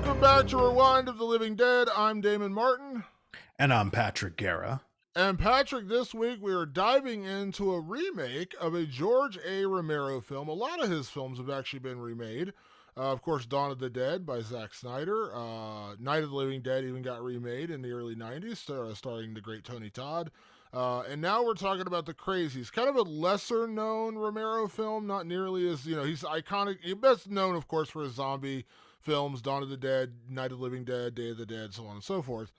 Welcome back to Rewind of the Living Dead. I'm Damon Martin. And I'm Patrick Guerra. And Patrick, this week we are diving into a remake of a George A. Romero film. A lot of his films have actually been remade. Of course, Dawn of the Dead by Zack Snyder. Night of the Living Dead even got remade in the early 90s, starring the great Tony Todd. And now we're talking about the Crazies, kind of a lesser known Romero film, not nearly as, he's iconic. He's best known, of course, for his zombie films, Dawn of the Dead, Night of the Living Dead, Day of the Dead, so on and so forth.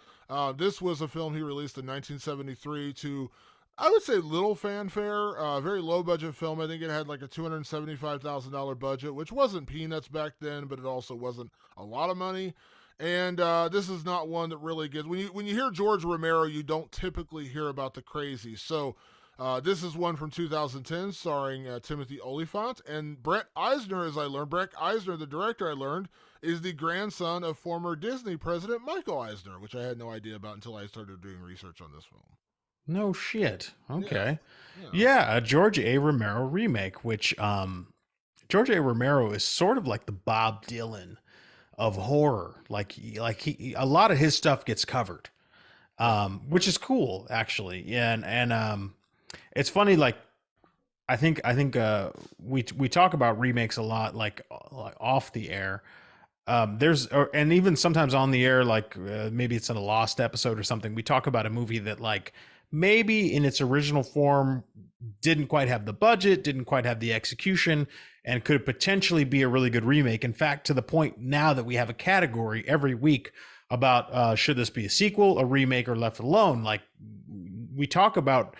This was a film he released in 1973 to, I would say, little fanfare, very low budget film. I think it had like a $275,000 budget, which wasn't peanuts back then, but it also wasn't a lot of money. And this is not one that really gets when you hear George Romero, you don't typically hear about the Crazies. So this is one from 2010, starring Timothy Olyphant and Breck Eisner. As I learned, Breck Eisner, the director, I learned, is the grandson of former Disney president Michael Eisner, which I had no idea about until I started doing research on this film. No shit. Yeah, Okay. yeah. Yeah, a George A. Romero remake, which George A. Romero is sort of like the Bob Dylan of horror. Like he a lot of his stuff gets covered. Which is cool actually. Yeah, and it's funny, like I think we talk about remakes a lot, like off the air. And even sometimes on the air, like maybe it's in a lost episode or something, we talk about a movie that, like, maybe in its original form didn't quite have the budget, didn't quite have the execution, and could potentially be a really good remake. In fact, to the point now that we have a category every week about should this be a sequel, a remake, or left alone. Like, we talk about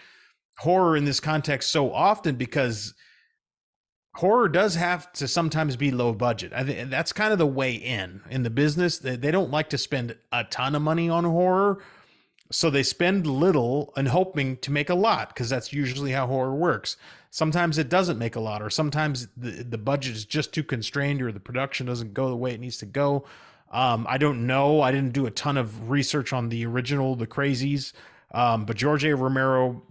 horror in this context so often because horror does have to sometimes be low budget. I think that's kind of the way in the business. They don't like to spend a ton of money on horror, so they spend little and hoping to make a lot, because that's usually how horror works. Sometimes it doesn't make a lot, or sometimes the budget is just too constrained, or the production doesn't go the way it needs to go. I don't know. I didn't do a ton of research on the original, the Crazies, but George A. Romero,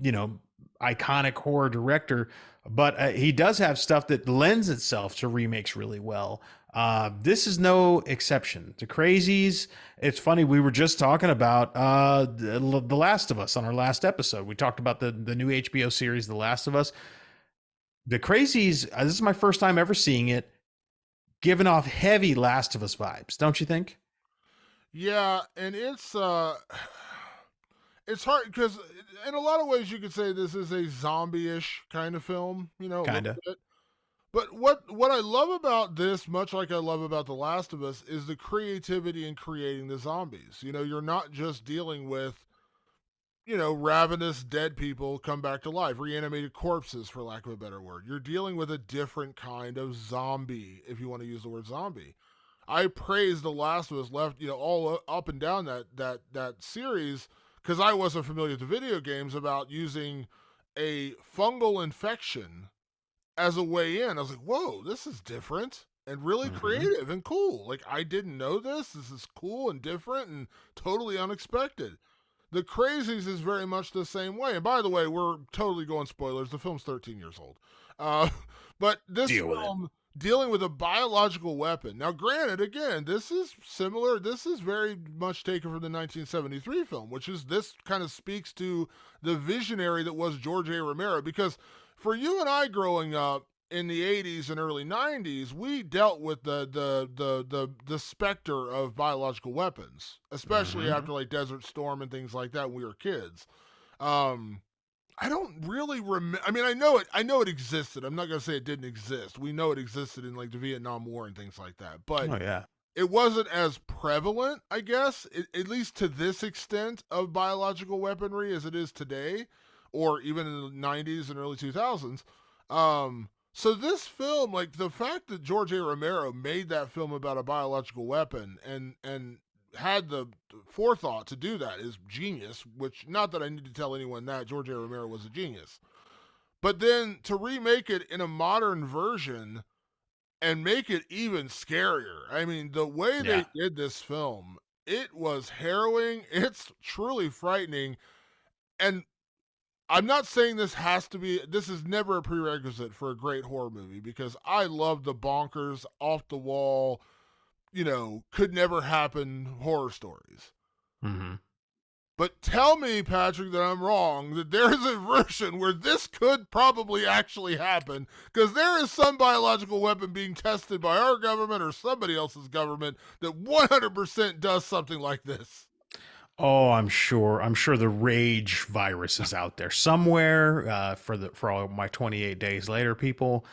iconic horror director, but he does have stuff that lends itself to remakes really well. This is no exception. The Crazies. It's funny. We were just talking about the Last of Us on our last episode. We talked about the new HBO series, The Last of Us. The Crazies. This is my first time ever seeing it, giving off heavy Last of Us vibes. Don't you think? Yeah, and it's hard because in a lot of ways you could say this is a zombie-ish kind of film, a little Kinda. bit. But what I love about this, much like I love about The Last of Us, is the creativity in creating the zombies. You're not just dealing with, ravenous dead people come back to life, reanimated corpses, for lack of a better word. You're dealing with a different kind of zombie, if you want to use the word zombie. I praise The Last of Us left, all up and down that series because I wasn't familiar with the video games about using a fungal infection as a way in. I was like, whoa, this is different and really Mm-hmm. creative and cool. Like, I didn't know this. This is cool and different and totally unexpected. The Crazies is very much the same way. And by the way, we're totally going spoilers. The film's 13 years old. Uh, but this Deal with it. film dealing with a biological weapon. Now, granted, again, this is similar. This is very much taken from the 1973 film, which is this kind of speaks to the visionary that was George A. Romero. Because for you and I growing up in the 80s and early 90s, we dealt with the specter of biological weapons, especially Mm-hmm. after like Desert Storm and things like that when we were kids. Um, I don't really remember. I mean, I know it existed. I'm not gonna say it didn't exist. We know it existed in like the Vietnam War and things like that. But Oh yeah. it wasn't as prevalent, I guess, at least to this extent of biological weaponry as it is today, or even in the 90s and early 2000s. So this film, like the fact that George A. Romero made that film about a biological weapon and had the forethought to do that is genius. Which, not that I need to tell anyone that George A. Romero was a genius, but then to remake it in a modern version and make it even scarier. I mean, the way they Yeah. did this film, it was harrowing. It's truly frightening. And I'm not saying this is never a prerequisite for a great horror movie because I love the bonkers, off the wall, could never happen horror stories. Mm-hmm. But tell me, Patrick, that I'm wrong, that there is a version where this could probably actually happen, because there is some biological weapon being tested by our government or somebody else's government that 100% does something like this. Oh, I'm sure. I'm sure the rage virus is out there somewhere for all my 28 days later people.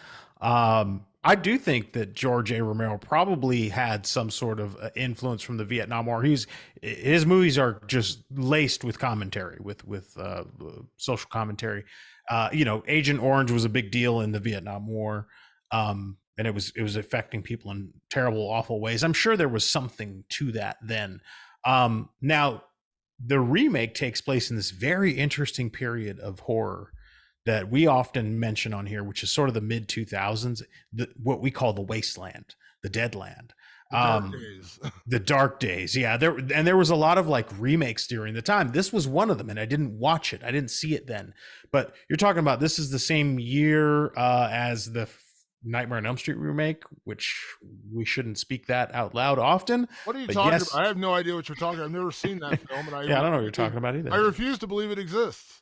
I do think that George A. Romero probably had some sort of influence from the Vietnam War. His movies are just laced with commentary, with social commentary. Agent Orange was a big deal in the Vietnam War, and it was affecting people in terrible, awful ways. I'm sure there was something to that then. Now the remake takes place in this very interesting period of horror that we often mention on here, which is sort of the mid 2000s, what we call the wasteland, the deadland, The dark days. the dark days. Yeah, there was a lot of like remakes during the time. This was one of them, and I didn't watch it. I didn't see it then. But you're talking about this is the same year as the Nightmare on Elm Street remake, which we shouldn't speak that out loud often. What are you But talking yes, about? I have no idea what you're talking about. I've never seen that film, and yeah, I don't know what you're talking about I either. refuse to believe it exists.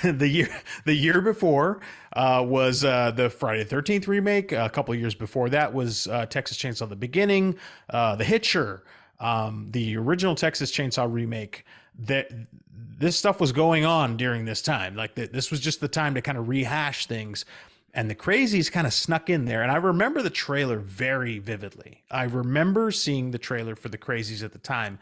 The year before was the Friday the 13th remake. A couple of years before that was Texas Chainsaw the Beginning, The Hitcher, the original Texas Chainsaw remake. That this stuff was going on during this time. Like this was just the time to kind of rehash things. And the Crazies kind of snuck in there. And I remember the trailer very vividly. I remember seeing the trailer for the Crazies at the time.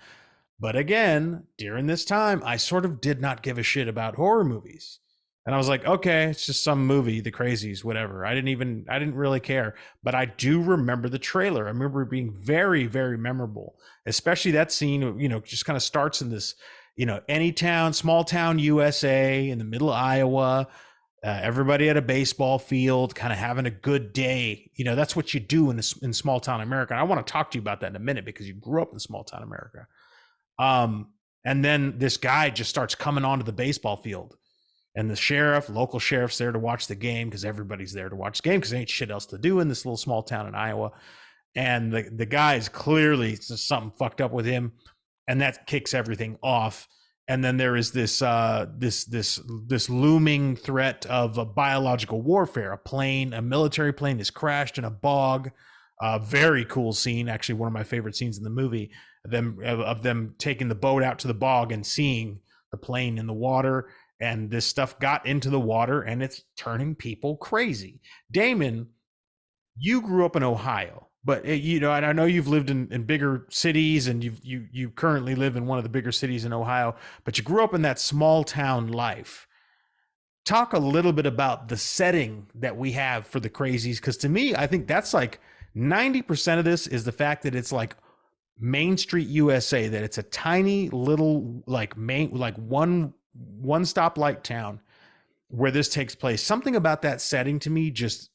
But again, during this time, I sort of did not give a shit about horror movies. And I was like, okay, it's just some movie, The Crazies, whatever. I didn't really care. But I do remember the trailer. I remember it being very, very memorable, especially that scene, just kind of starts in this, any town, small town USA in the middle of Iowa. Everybody at a baseball field, kind of having a good day. That's what you do in small town America. And I want to talk to you about that in a minute because you grew up in small town America. And then this guy just starts coming onto the baseball field, and the local sheriff's there to watch the game because everybody's there to watch the game because there ain't shit else to do in this little small town in Iowa. And the guy is clearly something fucked up with him, and that kicks everything off. And then there is this looming threat of a biological warfare. A military plane has crashed in a bog. Very cool scene, actually one of my favorite scenes in the movie. Them taking the boat out to the bog and seeing the plane in the water, and this stuff got into the water and it's turning people crazy. Damon, you grew up in Ohio, but and I know you've lived in bigger cities, and you currently live in one of the bigger cities in Ohio, but you grew up in that small town life. Talk a little bit about the setting that we have for the Crazies, because to me, I think that's like 90% of this is the fact that it's like Main Street USA, that it's a tiny little like one stoplight town where this takes place. Something about that setting to me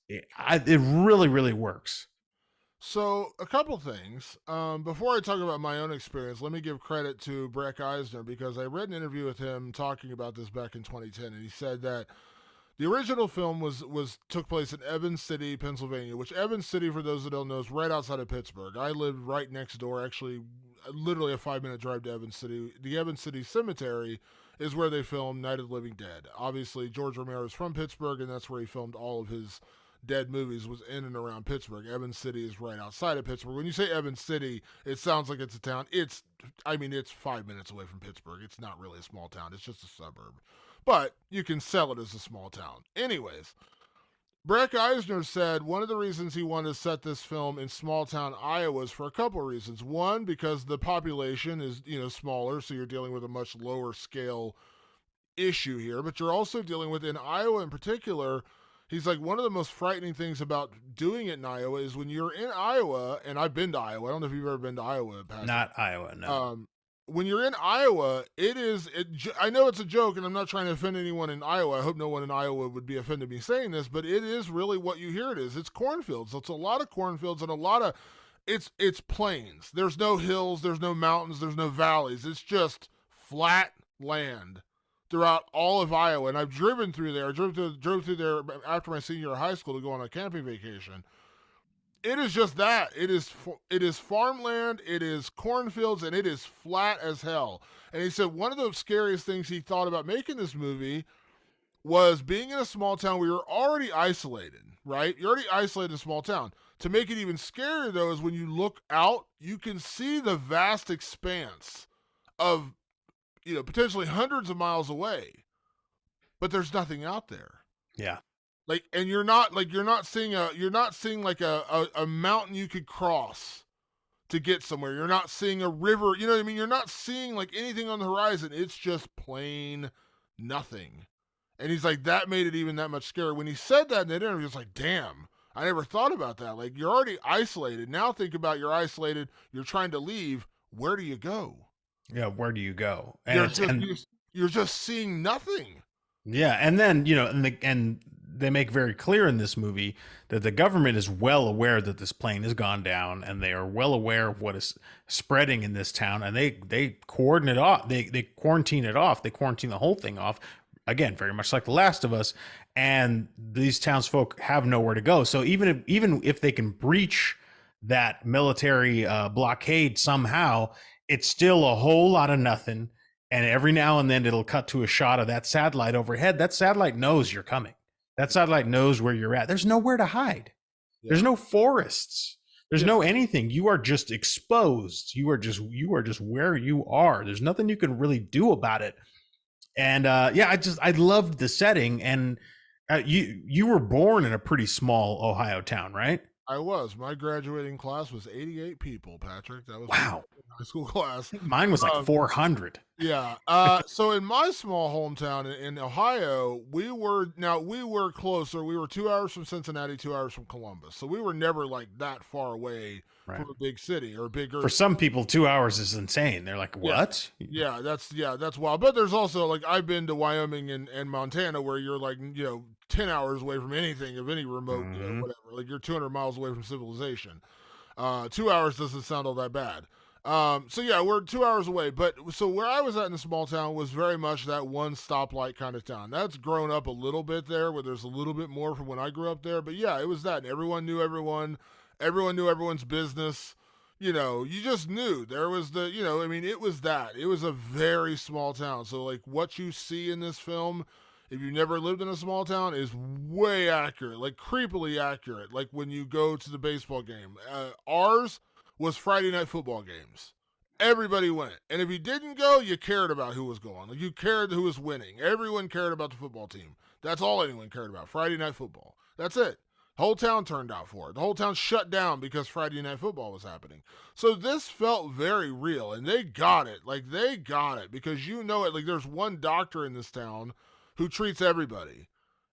it really, really works. So, a couple things. Before I talk about my own experience, let me give credit to Breck Eisner, because I read an interview with him talking about this back in 2010, and he said that the original film was took place in Evans City, Pennsylvania, which Evans City, for those that don't know, is right outside of Pittsburgh. I lived right next door, actually, literally a 5-minute drive to Evans City. The Evans City Cemetery is where they filmed Night of the Living Dead. Obviously, George Romero is from Pittsburgh, and that's where he filmed all of his Dead movies, was in and around Pittsburgh. Evans City is right outside of Pittsburgh. When you say Evans City, it sounds like it's a town. It's 5 minutes away from Pittsburgh. It's not really a small town. It's just a suburb. But you can sell it as a small town. Anyways, Breck Eisner said one of the reasons he wanted to set this film in small town Iowa is for a couple of reasons. One, because the population is, smaller, so you're dealing with a much lower scale issue here, but you're also dealing with, in Iowa in particular, he's like, one of the most frightening things about doing it in Iowa is when you're in Iowa, and I've been to Iowa. I don't know if you've ever been to Iowa, Patrick. Not Iowa, no. When you're in Iowa, I know it's a joke, and I'm not trying to offend anyone in Iowa. I hope no one in Iowa would be offended me saying this, but it is really what you hear it is. It's cornfields. It's a lot of cornfields and a lot of, it's plains. There's no hills, there's no mountains, there's no valleys. It's just flat land throughout all of Iowa. And I've driven through there. I drove through there after my senior year of high school to go on a camping vacation. It is just that. It is farmland, it is cornfields, and it is flat as hell. And he said one of the scariest things he thought about making this movie was being in a small town where you're already isolated, right? You're already isolated in a small town. To make it even scarier, though, is when you look out, you can see the vast expanse of, potentially hundreds of miles away, but there's nothing out there. Yeah. Like, and you're not seeing like a mountain you could cross to get somewhere. You're not seeing a river. You know what I mean? You're not seeing like anything on the horizon. It's just plain nothing. And he's like, that made it even that much scarier. When he said that in that interview, it's like, damn, I never thought about that. Like, you're already isolated. Now think about you're isolated. You're trying to leave. Where do you go? Yeah. Where do you go? You're just seeing nothing. Yeah, and then and they make very clear in this movie that the government is well aware that this plane has gone down, and they are well aware of what is spreading in this town, and they coordinate off. They quarantine it off. They quarantine the whole thing off. Again, very much like The Last of Us, and these townsfolk have nowhere to go. So even if they can breach that military blockade somehow, it's still a whole lot of nothing. And every now and then it'll cut to a shot of that satellite overhead. That satellite knows you're coming. That satellite knows where you're at. There's nowhere to hide. Yeah. There's no forests. There's no anything. You are just exposed. You are just where you are. There's nothing you can really do about it. And I loved the setting. And you were born in a pretty small Ohio town, right? I was. My graduating class was 88 people, Patrick. That was wow. My high school class. Mine was like 400. Yeah. So in my small hometown in Ohio, we were closer. We were 2 hours from Cincinnati, 2 hours from Columbus. So we were never like that far away from a big city or bigger. For some people, 2 hours is insane. They're like, what? Yeah, that's wild. But there's also like I've been to Wyoming and Montana where you're like 10 hours away from anything of any remote whatever. Like you're 200 miles away from civilization. 2 hours doesn't sound all that bad. So yeah, we're 2 hours away, but so where I was at in the small town was very much that one stoplight kind of town. That's grown up a little bit there, where there's a little bit more from when I grew up there. But yeah, it was that. And everyone knew everyone knew everyone's business. You just knew there was it was that. It was a very small town. So like what you see in this film, if you never lived in a small town, is way accurate, like creepily accurate. Like when you go to the baseball game, ours was Friday night football games. Everybody went. And if you didn't go, you cared about who was going. Like you cared who was winning. Everyone cared about the football team. That's all anyone cared about. Friday night football. That's it. The whole town turned out for it. The whole town shut down because Friday night football was happening. So this felt very real, and they got it. Like they got it because it. Like there's one doctor in this town who treats everybody.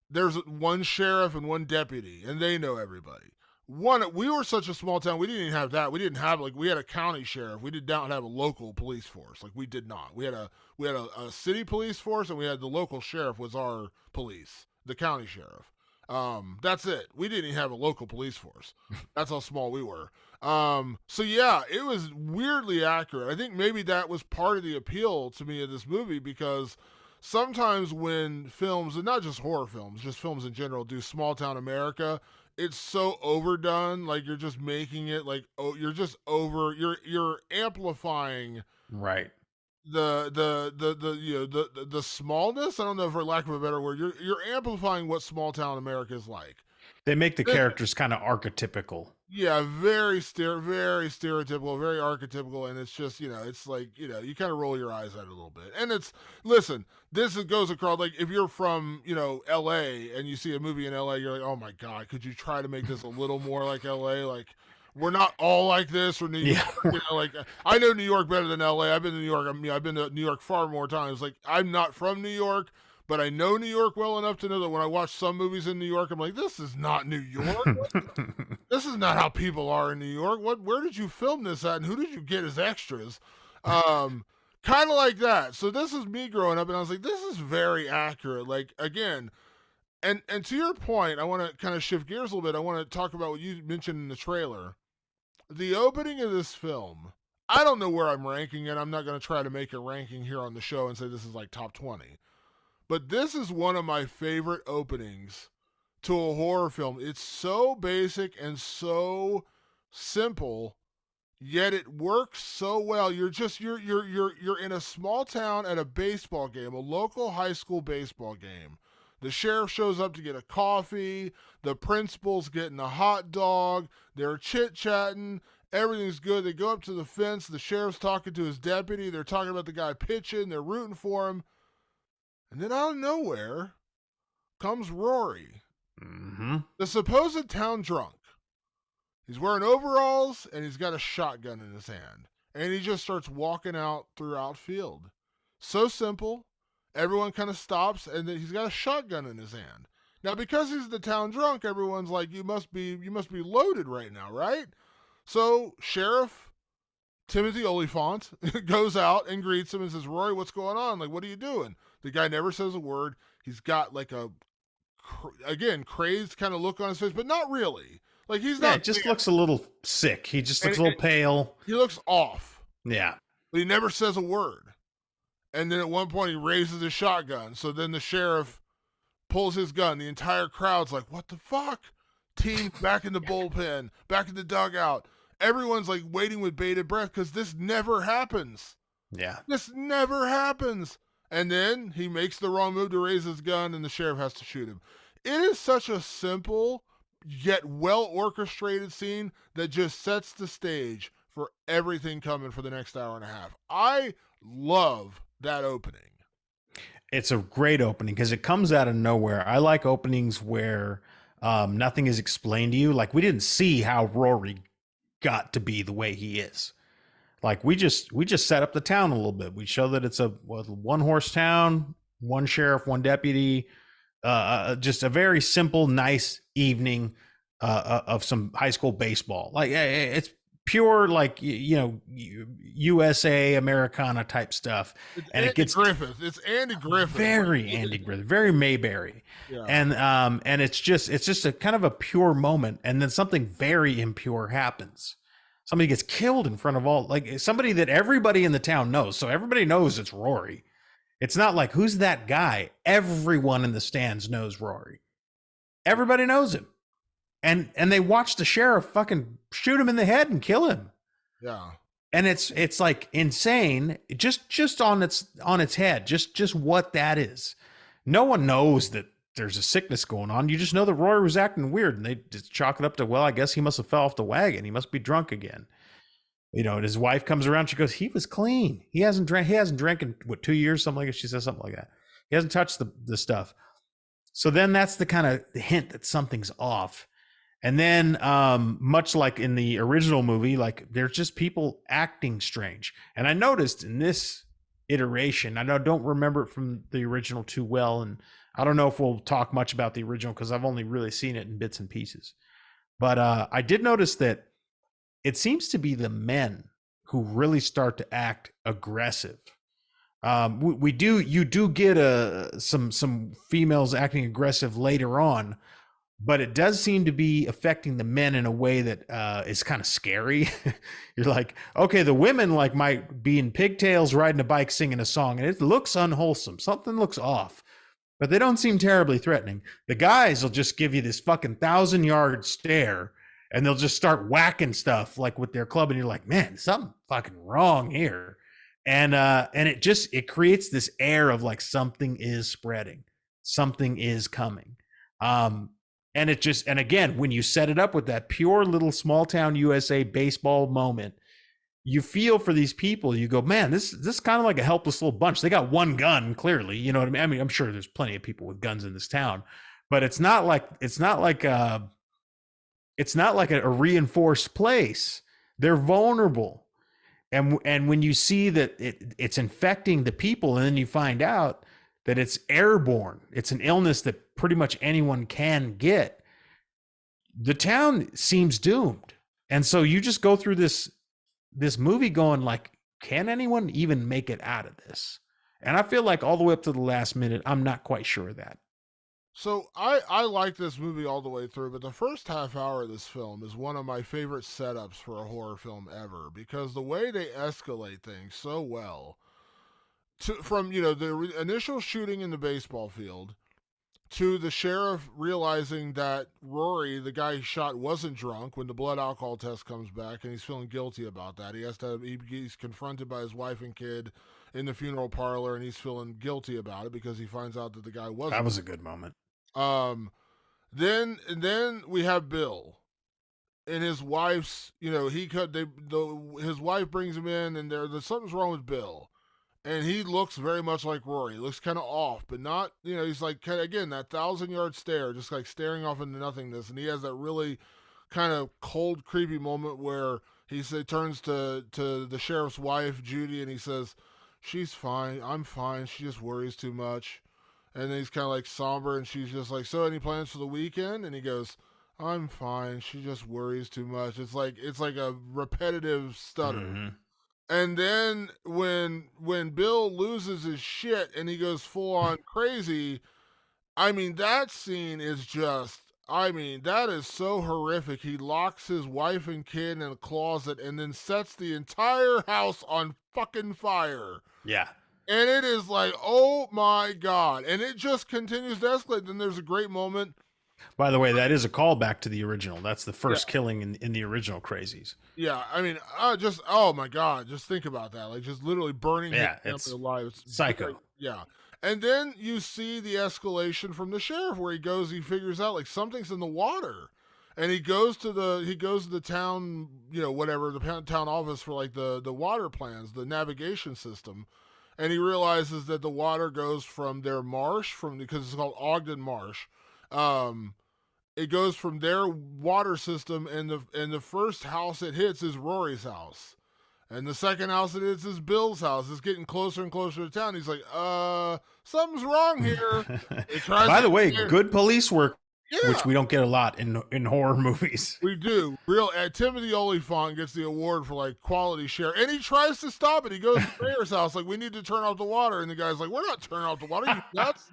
There's one sheriff and one deputy, and they know everybody. We were such a small town, we didn't even have that. We didn't have we had a county sheriff. We did not have a local police force. Like we did not. We had a city police force, and we had the local sheriff was our police, the county sheriff. That's it. We didn't even have a local police force. That's how small we were. So yeah, it was weirdly accurate. I think maybe that was part of the appeal to me of this movie, because sometimes when films, and not just horror films, just films in general, do small town America, it's so overdone. Like you're just making it like, you're amplifying right the smallness. I don't know, for lack of a better word, you're amplifying what small town America is like. They make the characters kind of archetypical. Yeah, very stereotypical, very archetypical, and it's just, it's like, you kind of roll your eyes at it a little bit. And this goes across, like, if you're from, LA and you see a movie in LA, you're like, oh my God, could you try to make this a little more like LA? Like, we're not all like this, or New York. Yeah. Like, I know New York better than LA. I've been to New York. I've been to New York far more times. Like, I'm not from New York, but I know New York well enough to know that when I watch some movies in New York, I'm like, this is not New York. This is not how people are in New York. Where did you film this at, and who did you get as extras? Kind of like that. So this is me growing up, and I was like, this is very accurate. Like, again, and to your point, I want to kind of shift gears a little bit. I want to talk about what you mentioned in the trailer. The opening of this film, I don't know where I'm ranking it. I'm not going to try to make a ranking here on the show and say this is like top 20. But this is one of my favorite openings to a horror film. It's so basic and so simple, yet it works so well. You're in a small town at a baseball game, a local high school baseball game. The sheriff shows up to get a coffee. The principal's getting a hot dog. They're chit chatting. Everything's good. They go up to the fence. The sheriff's talking to his deputy. They're talking about the guy pitching. They're rooting for him. And then out of nowhere comes Rory, Mm-hmm. the supposed town drunk. He's wearing overalls and he's got a shotgun in his hand. And he just starts walking out through outfield. So simple. Everyone kind of stops and then he's got a shotgun in his hand. Now because he's the town drunk, everyone's like, you must be loaded right now, right? So Sheriff Timothy Oliphant goes out and greets him and says, Rory, what's going on? Like, what are you doing? The guy never says a word. He's got like a, again, crazed kind of look on his face, but not really. Like, he's Yeah, not. it just looks a little sick. He just looks a And little pale. he looks off, Yeah. but he never says a word. And then at one point he raises his shotgun. So then the sheriff pulls his gun. The entire crowd's like, what the fuck? Teams back in the bullpen, back in the dugout. Everyone's like waiting with bated breath because this never happens. Yeah. This never happens. And then he makes the wrong move to raise his gun and the sheriff has to shoot him. It is such a simple yet well orchestrated scene that just sets the stage for everything coming for the next hour and a half. I love that opening. It's a great opening because it comes out of nowhere. I like openings where nothing is explained to you. Like, we didn't see how Rory got to be the way he is. Like, we just set up the town a little bit. We show that it's a one horse town, one sheriff, one deputy, just a very simple, nice evening of some high school baseball. Like, it's pure, like, USA Americana type stuff. It's And Andy it gets Griffith. It's Andy Griffith. very Andy Griffith, very Mayberry. Yeah. And it's just a kind of a pure moment, and then something very impure happens. Somebody gets killed in front of all, like, somebody that everybody in the town knows. So everybody knows it's Rory. It's not like, who's that guy? Everyone in the stands knows Rory. Everybody knows him. And they watch the sheriff fucking shoot him in the head and kill him. Yeah. And it's like insane, just on its head, just what that is. No one knows that there's a sickness going on. You just know that Rory was acting weird, and they just chalk it up to, well, I guess he must have fell off the wagon. He must be drunk again. And his wife comes around. She goes, he was clean. He hasn't drank in what, 2 years, something like that. She says something like that. He hasn't touched the stuff. So then that's the kind of hint that something's off. And then, much like in the original movie, like, there's just people acting strange. And I noticed in this iteration, I don't remember it from the original too well, and I don't know if we'll talk much about the original because I've only really seen it in bits and pieces. But I did notice that it seems to be the men who really start to act aggressive. You do get some females acting aggressive later on, but it does seem to be affecting the men in a way that is kind of scary. You're like, okay, the women like might be in pigtails riding a bike singing a song, and it looks unwholesome. Something looks off, but they don't seem terribly threatening. The guys will just give you this fucking 1,000-yard stare, and they'll just start whacking stuff like with their club, and you're like, man, something fucking wrong here. And it creates this air of like something is spreading, something is coming. And again, when you set it up with that pure little small town USA baseball moment, you feel for these people. You go, man, this is kind of like a helpless little bunch. They got one gun, clearly. You know what I mean? I mean, I'm sure there's plenty of people with guns in this town, but it's not like a reinforced place. They're vulnerable. And when you see that it's infecting the people, and then you find out that it's airborne, it's an illness that pretty much anyone can get, the town seems doomed. And so you just go through this movie going like, can anyone even make it out of this? And I feel like all the way up to the last minute, I'm not quite sure of that. So I like this movie all the way through, but the first half hour of this film is one of my favorite setups for a horror film ever, because the way they escalate things so well, from the initial shooting in the baseball field to the sheriff realizing that Rory, the guy he shot, wasn't drunk when the blood alcohol test comes back, and he's feeling guilty about that. He has to he's confronted by his wife and kid in the funeral parlor, and he's feeling guilty about it because he finds out that the guy That wasn't. was a good moment. Um, then we have Bill and his wife's. He cut his wife brings him in, and there's something's wrong with Bill, and he looks very much like Rory. He looks kind of off, but not, he's like, kind of, again, that 1,000-yard stare, just like staring off into nothingness. And he has that really kind of cold, creepy moment where turns to the sheriff's wife, Judy, and he says, "She's fine. I'm fine. She just worries too much." And then he's kind of like somber, and she's just like, "So, any plans for the weekend?" And he goes, "I'm fine. She just worries too much." It's like a repetitive stutter. Mm-hmm. And then when Bill loses his shit and he goes full on crazy, I mean that scene is just, I mean, that is so horrific. He locks his wife and kid in a closet and then sets the entire house on fucking fire. Yeah. And it is like, oh my God. And it just continues to escalate. Then there's a great moment. By the way, that is a callback to the original. That's the first killing in the original Crazies. Yeah, I mean, oh my God, just think about that. Like, just literally burning his family alive. It's psycho. Great. Yeah. And then you see the escalation from the sheriff where he figures out like something's in the water. And he goes to the town, whatever, the town office for like the water plans, the navigation system. And he realizes that the water goes from their marsh, because it's called Ogden Marsh. It goes from their water system, and the first house it hits is Rory's house, and the second house it hits is Bill's house. It's getting closer and closer to town. He's like, something's wrong here. By the way, good police work, which we don't get a lot in horror movies. We do. Timothy Olyphant gets the award for like quality share, and he tries to stop it. He goes to the mayor's house like, we need to turn off the water, and the guy's like, we're not turning off the water. Are you nuts?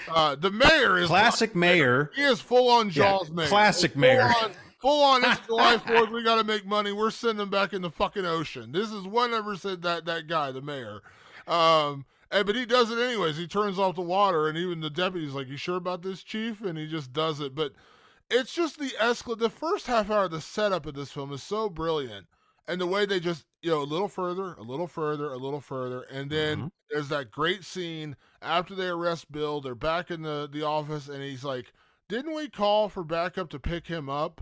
The mayor is classic mayor. He is full on Jaws mayor. Classic mayor. Full on. It's July 4th. We got to make money. We're sending them back in the fucking ocean. This is whatever said that guy, the mayor. But he does it anyways. He turns off the water, and even the deputy's like, "You sure about this, chief?" And he just does it. But it's just the first half hour, the setup of this film is so brilliant. And the way they just, a little further, a little further, a little further. And then there's that great scene after they arrest Bill. They're back in the office, and he's like, "Didn't we call for backup to pick him up?"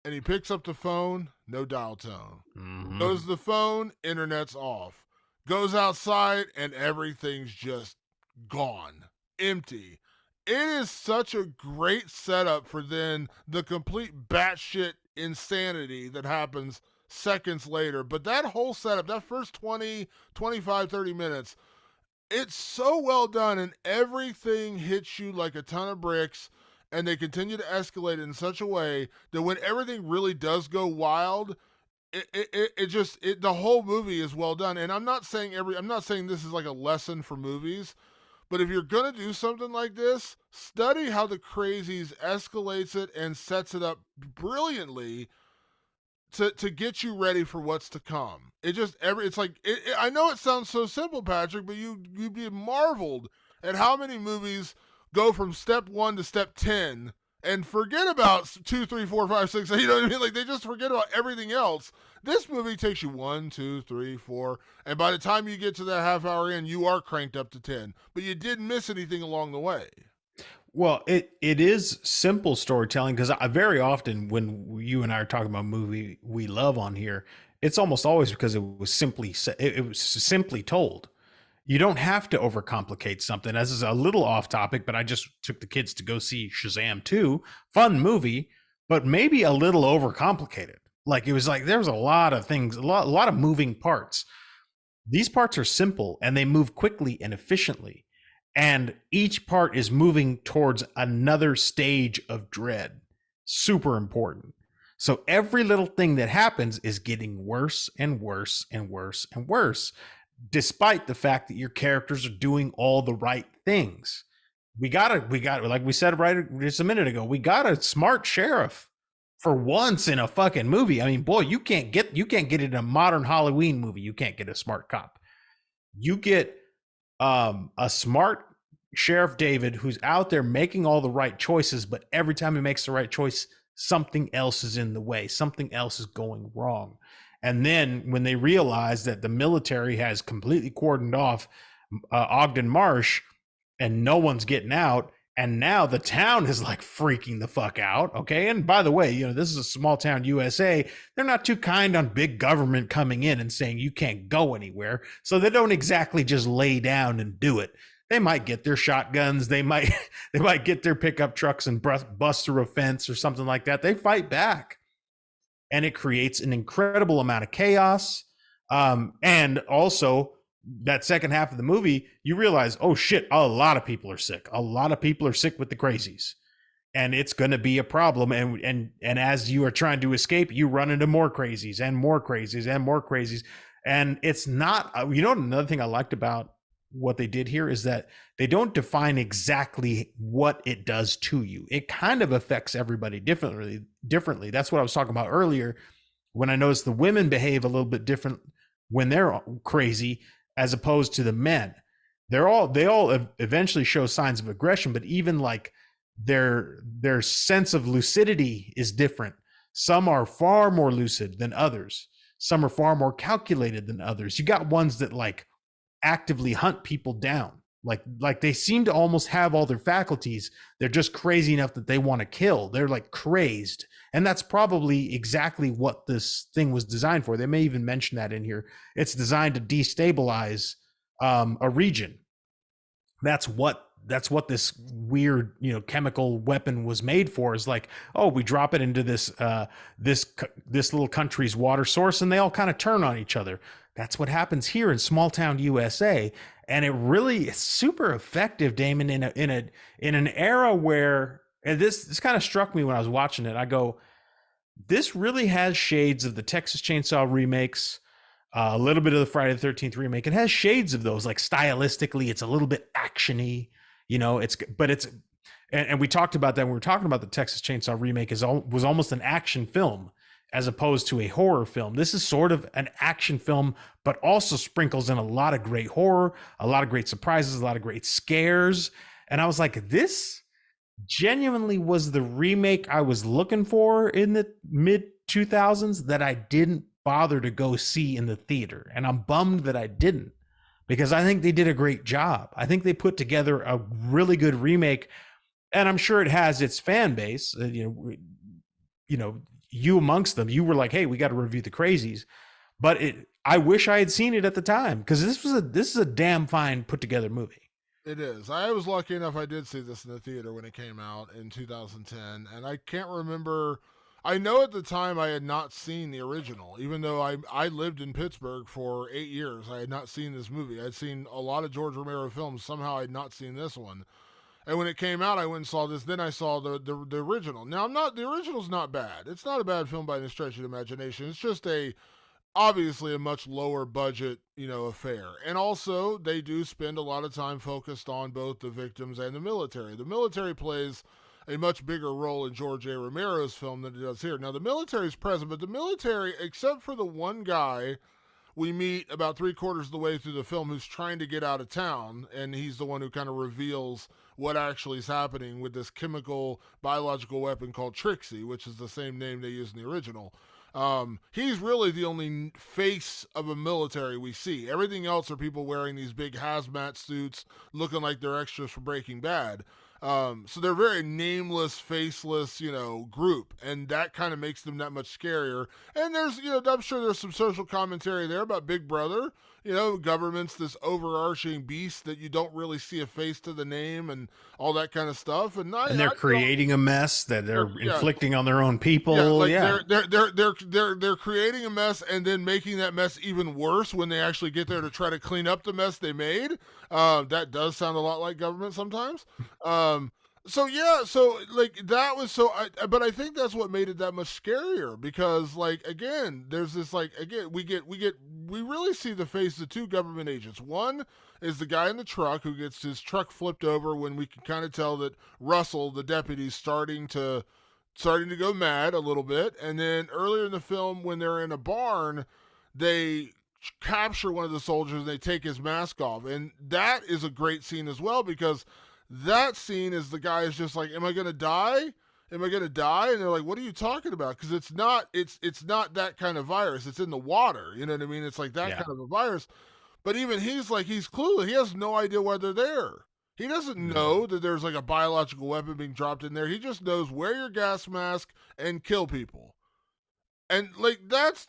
And he picks up the phone, no dial tone. Goes to the phone, internet's off. Goes outside, and everything's just gone. Empty. It is such a great setup for then the complete batshit insanity that happens seconds later. But that whole setup, that first 20, 25, 30 minutes, it's so well done, and everything hits you like a ton of bricks, and they continue to escalate in such a way that when everything really does go wild, the whole movie is well done. And I'm not saying this is like a lesson for movies, but if you're gonna do something like this, study how the Crazies escalates it and sets it up brilliantly to get you ready for what's to come. I know it sounds so simple, Patrick, but you'd be marveled at how many movies go from step 1 to step 10 and forget about 2, 3, 4, 5, 6. You know what I mean? Like, they just forget about everything else. This movie takes you 1, 2, 3, 4, and by the time you get to that half hour in, you are cranked up to 10. But you didn't miss anything along the way. Well, it is simple storytelling, because very often when you and I are talking about a movie we love on here, it's almost always because it was simply told. You don't have to overcomplicate something. This is a little off topic, but I just took the kids to go see Shazam 2. Fun movie, but maybe a little overcomplicated. Like, it was like there was a lot of things, a lot of moving parts. These parts are simple, and they move quickly and efficiently. And each part is moving towards another stage of dread. Super important. So every little thing that happens is getting worse and worse and worse and worse, despite the fact that your characters are doing all the right things. We got, like we said right just a minute ago, we got a smart sheriff for once in a fucking movie. I mean, boy, you can't get it in a modern Halloween movie. You can't get a smart cop. You get a smart Sheriff David, who's out there making all the right choices, but every time he makes the right choice, something else is in the way, something else is going wrong. And then when they realize that the military has completely cordoned off Ogden Marsh and no one's getting out, and now the town is like freaking the fuck out. Okay. And by the way, this is a small town USA. They're not too kind on big government coming in and saying you can't go anywhere. So they don't exactly just lay down and do it. They might get their shotguns. They might they might get their pickup trucks and bust through a fence or something like that. They fight back, and it creates an incredible amount of chaos. And also, that second half of the movie, you realize, oh shit, a lot of people are sick. A lot of people are sick with the crazies, and it's going to be a problem. And as you are trying to escape, you run into more crazies and more crazies and more crazies. And it's not, another thing I liked about what they did here is that they don't define exactly what it does to you. It kind of affects everybody differently. That's what I was talking about earlier when I noticed the women behave a little bit different when they're crazy as opposed to the men. They all eventually show signs of aggression, but even like their sense of lucidity is different. Some are far more lucid than others. Some are far more calculated than others. You got ones that like actively hunt people down. Like they seem to almost have all their faculties. They're just crazy enough that they want to kill. They're like crazed. And that's probably exactly what this thing was designed for. They may even mention that in here. It's designed to destabilize a region. That's what this weird chemical weapon was made for. Is like, oh, we drop it into this little country's water source and they all kind of turn on each other. That's what happens here in small town USA, and it really is super effective, Damon, in an era where, and this kind of struck me when I was watching it. I go, this really has shades of the Texas Chainsaw remakes, a little bit of the Friday the 13th remake. It has shades of those. Like stylistically, it's a little bit actiony, and we talked about that when we were talking about the Texas Chainsaw remake was almost an action film as opposed to a horror film. This is sort of an action film, but also sprinkles in a lot of great horror, a lot of great surprises, a lot of great scares. And I was like, this genuinely was the remake I was looking for in the mid 2000s that I didn't bother to go see in the theater. And I'm bummed that I didn't, because I think they did a great job. I think they put together a really good remake, and I'm sure it has its fan base. You amongst them, you were like, hey, we got to review the Crazies. But I wish I had seen it at the time, because this is a damn fine put together movie. It is. I was lucky enough I did see this in the theater when it came out in 2010, and I can't remember. I know at the time I had not seen the original, even though I lived in Pittsburgh for 8 years. I had not seen this movie. I'd seen a lot of George Romero films. Somehow I had not seen this one. And when it came out, I went and saw this. Then I saw the original. Now the original's not bad. It's not a bad film by any stretch of the imagination. It's just obviously a much lower budget, affair. And also they do spend a lot of time focused on both the victims and the military. The military plays a much bigger role in George A. Romero's film than it does here. Now the military is present, but the military, except for the one guy we meet about 3/4 of the way through the film who's trying to get out of town, and he's the one who kind of reveals what actually is happening with this chemical biological weapon called Trixie, which is the same name they use in the original. He's really the only face of a military we see. Everything else are people wearing these big hazmat suits, looking like they're extras for Breaking Bad. So they're very nameless, faceless, group, and that kind of makes them that much scarier. And there's, I'm sure there's some social commentary there about Big Brother. Government's this overarching beast that you don't really see a face to the name and all that kind of stuff. And they're creating a mess that they're inflicting on their own people. They're creating a mess and then making that mess even worse when they actually get there to try to clean up the mess they made. That does sound a lot like government sometimes. But I think that's what made it that much scarier, because again, there's this we really see the face of two government agents. One is the guy in the truck who gets his truck flipped over when we can kind of tell that Russell, the deputy, starting to go mad a little bit. And then earlier in the film, when they're in a barn, they capture one of the soldiers and they take his mask off. And that is a great scene as well, because that scene is the guy is just like, am I going to die? Am I going to die? And they're like, what are you talking about? Because it's not that kind of virus. It's in the water. You know what I mean? It's like that Yeah. kind of a virus. But even he's like, he's clueless. He has no idea why they're there. He doesn't Mhm. know that there's like a biological weapon being dropped in there. He just knows wear your gas mask and kill people. And like that's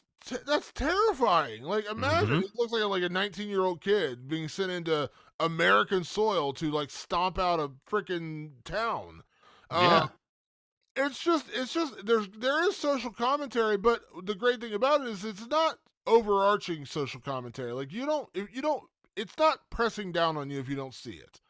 terrifying. Like imagine Mhm. it looks like a 19-year-old kid being sent into American soil to like stomp out a freaking town. Uh, Yeah. it's just there is social commentary, but the great thing about it is it's not overarching social commentary. Like you don't it's not pressing down on you if you don't see it.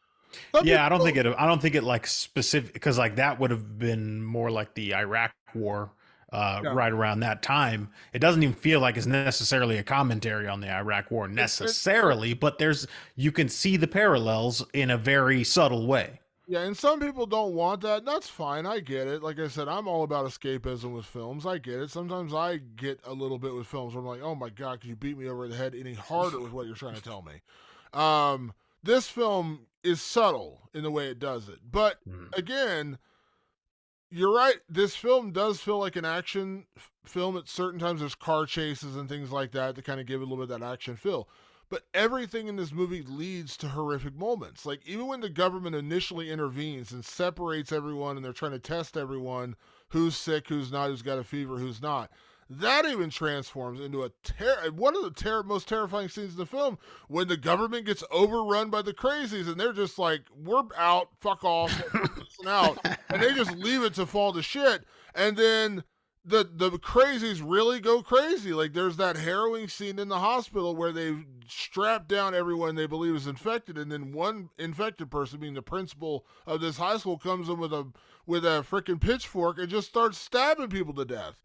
Some Yeah, people I don't think don't. it. I don't think it like specific because like that would have been more like the Iraq War, Yeah. right around that time. It doesn't even feel like it's necessarily a commentary on the Iraq War It necessarily, but there's you can see the parallels in a very subtle way. Yeah, and some people don't want that. And that's fine. I get it. Like I said, I'm all about escapism with films. I get it. Sometimes I get a little bit with films where I'm like, oh my God, could you beat me over the head any harder with what you're trying to tell me? This film is subtle in the way it does it. But Mhm. again, you're right. This film does feel like an action film. At certain times, there's car chases and things like that to kind of give it a little bit of that action feel. But everything in this movie leads to horrific moments. Like even when the government initially intervenes and separates everyone, and they're trying to test everyone who's sick, who's not, who's got a fever, who's not. That even transforms into one of the most terrifying scenes in the film when the government gets overrun by the crazies and they're just like, "We're out, fuck off, we're missing out," and they just leave it to fall to shit. And then the crazies really go crazy. Like there's that harrowing scene in the hospital where they strap down everyone they believe is infected, and then one infected person, being the principal of this high school, comes in with a freaking pitchfork and just starts stabbing people to death.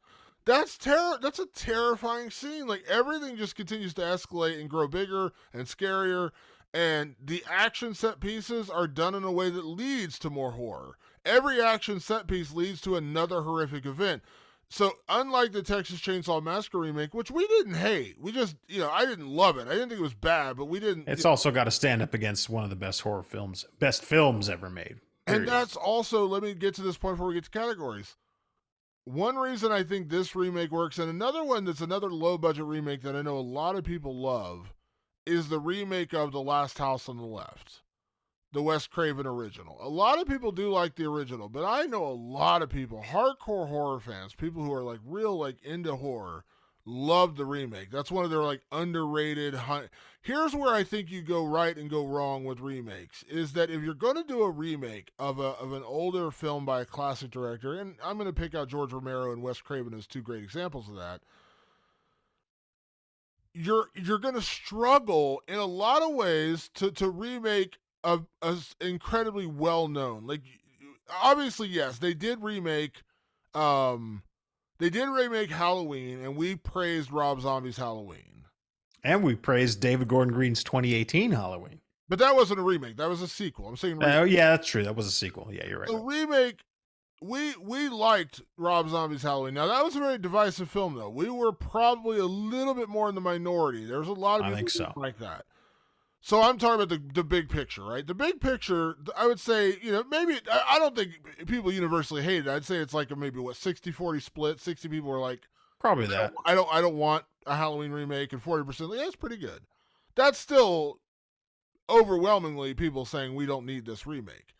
That's a terrifying scene. Like everything just continues to escalate and grow bigger and scarier, and the action set pieces are done in a way that leads to more horror. Every action set piece leads to another horrific event. So unlike the Texas Chainsaw Massacre remake, which we didn't hate, we just I didn't love it. I didn't think it was bad, but we didn't. It's also got to stand up against one of the best horror films, best films ever made. And Period. that's also, let me get to this point before we get to categories. One reason I think this remake works, and another one that's another low budget remake that I know a lot of people love, is the remake of The Last House on the Left, the Wes Craven original. A lot of people do like the original, but I know a lot of people, hardcore horror fans, people who are like real like into horror, love the remake. That's one of their like underrated. Here's where I think you go right and go wrong with remakes is that if you're going to do a remake of an older film by a classic director, and I'm going to pick out George Romero and Wes Craven as two great examples of that, you're going to struggle in a lot of ways to remake a incredibly well known, like, obviously yes um they did remake Halloween, and we praised Rob Zombie's Halloween, And we praised David Gordon Green's 2018 Halloween. but that wasn't a remake, that was a sequel. I'm saying Oh yeah, that's true. That was a sequel. Yeah, you're right. the remake. We liked Rob Zombie's Halloween. Now that was a very divisive film, though. We were probably a little bit more in the minority. There's a lot of I people think who didn't so. like that. So I'm talking about the big picture, right? The big picture, I would say, maybe, I don't think people universally hate it. I'd say it's like a maybe, what, 60-40 split. 60 people are like, Probably that. I don't want a Halloween remake, and 40% like, yeah, it's pretty good. That's still overwhelmingly people saying we don't need this remake.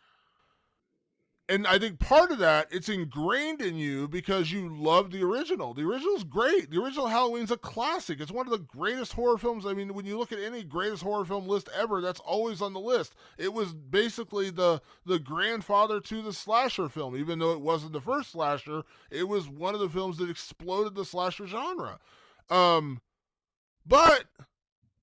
And I think part of that, it's ingrained in you because you love the original. The original's great. The original Halloween's a classic. It's one of the greatest horror films. I mean, when you look at any greatest horror film list ever, that's always on the list. It was basically the grandfather to the slasher film. Even though it wasn't the first slasher, it was one of the films that exploded the slasher genre. But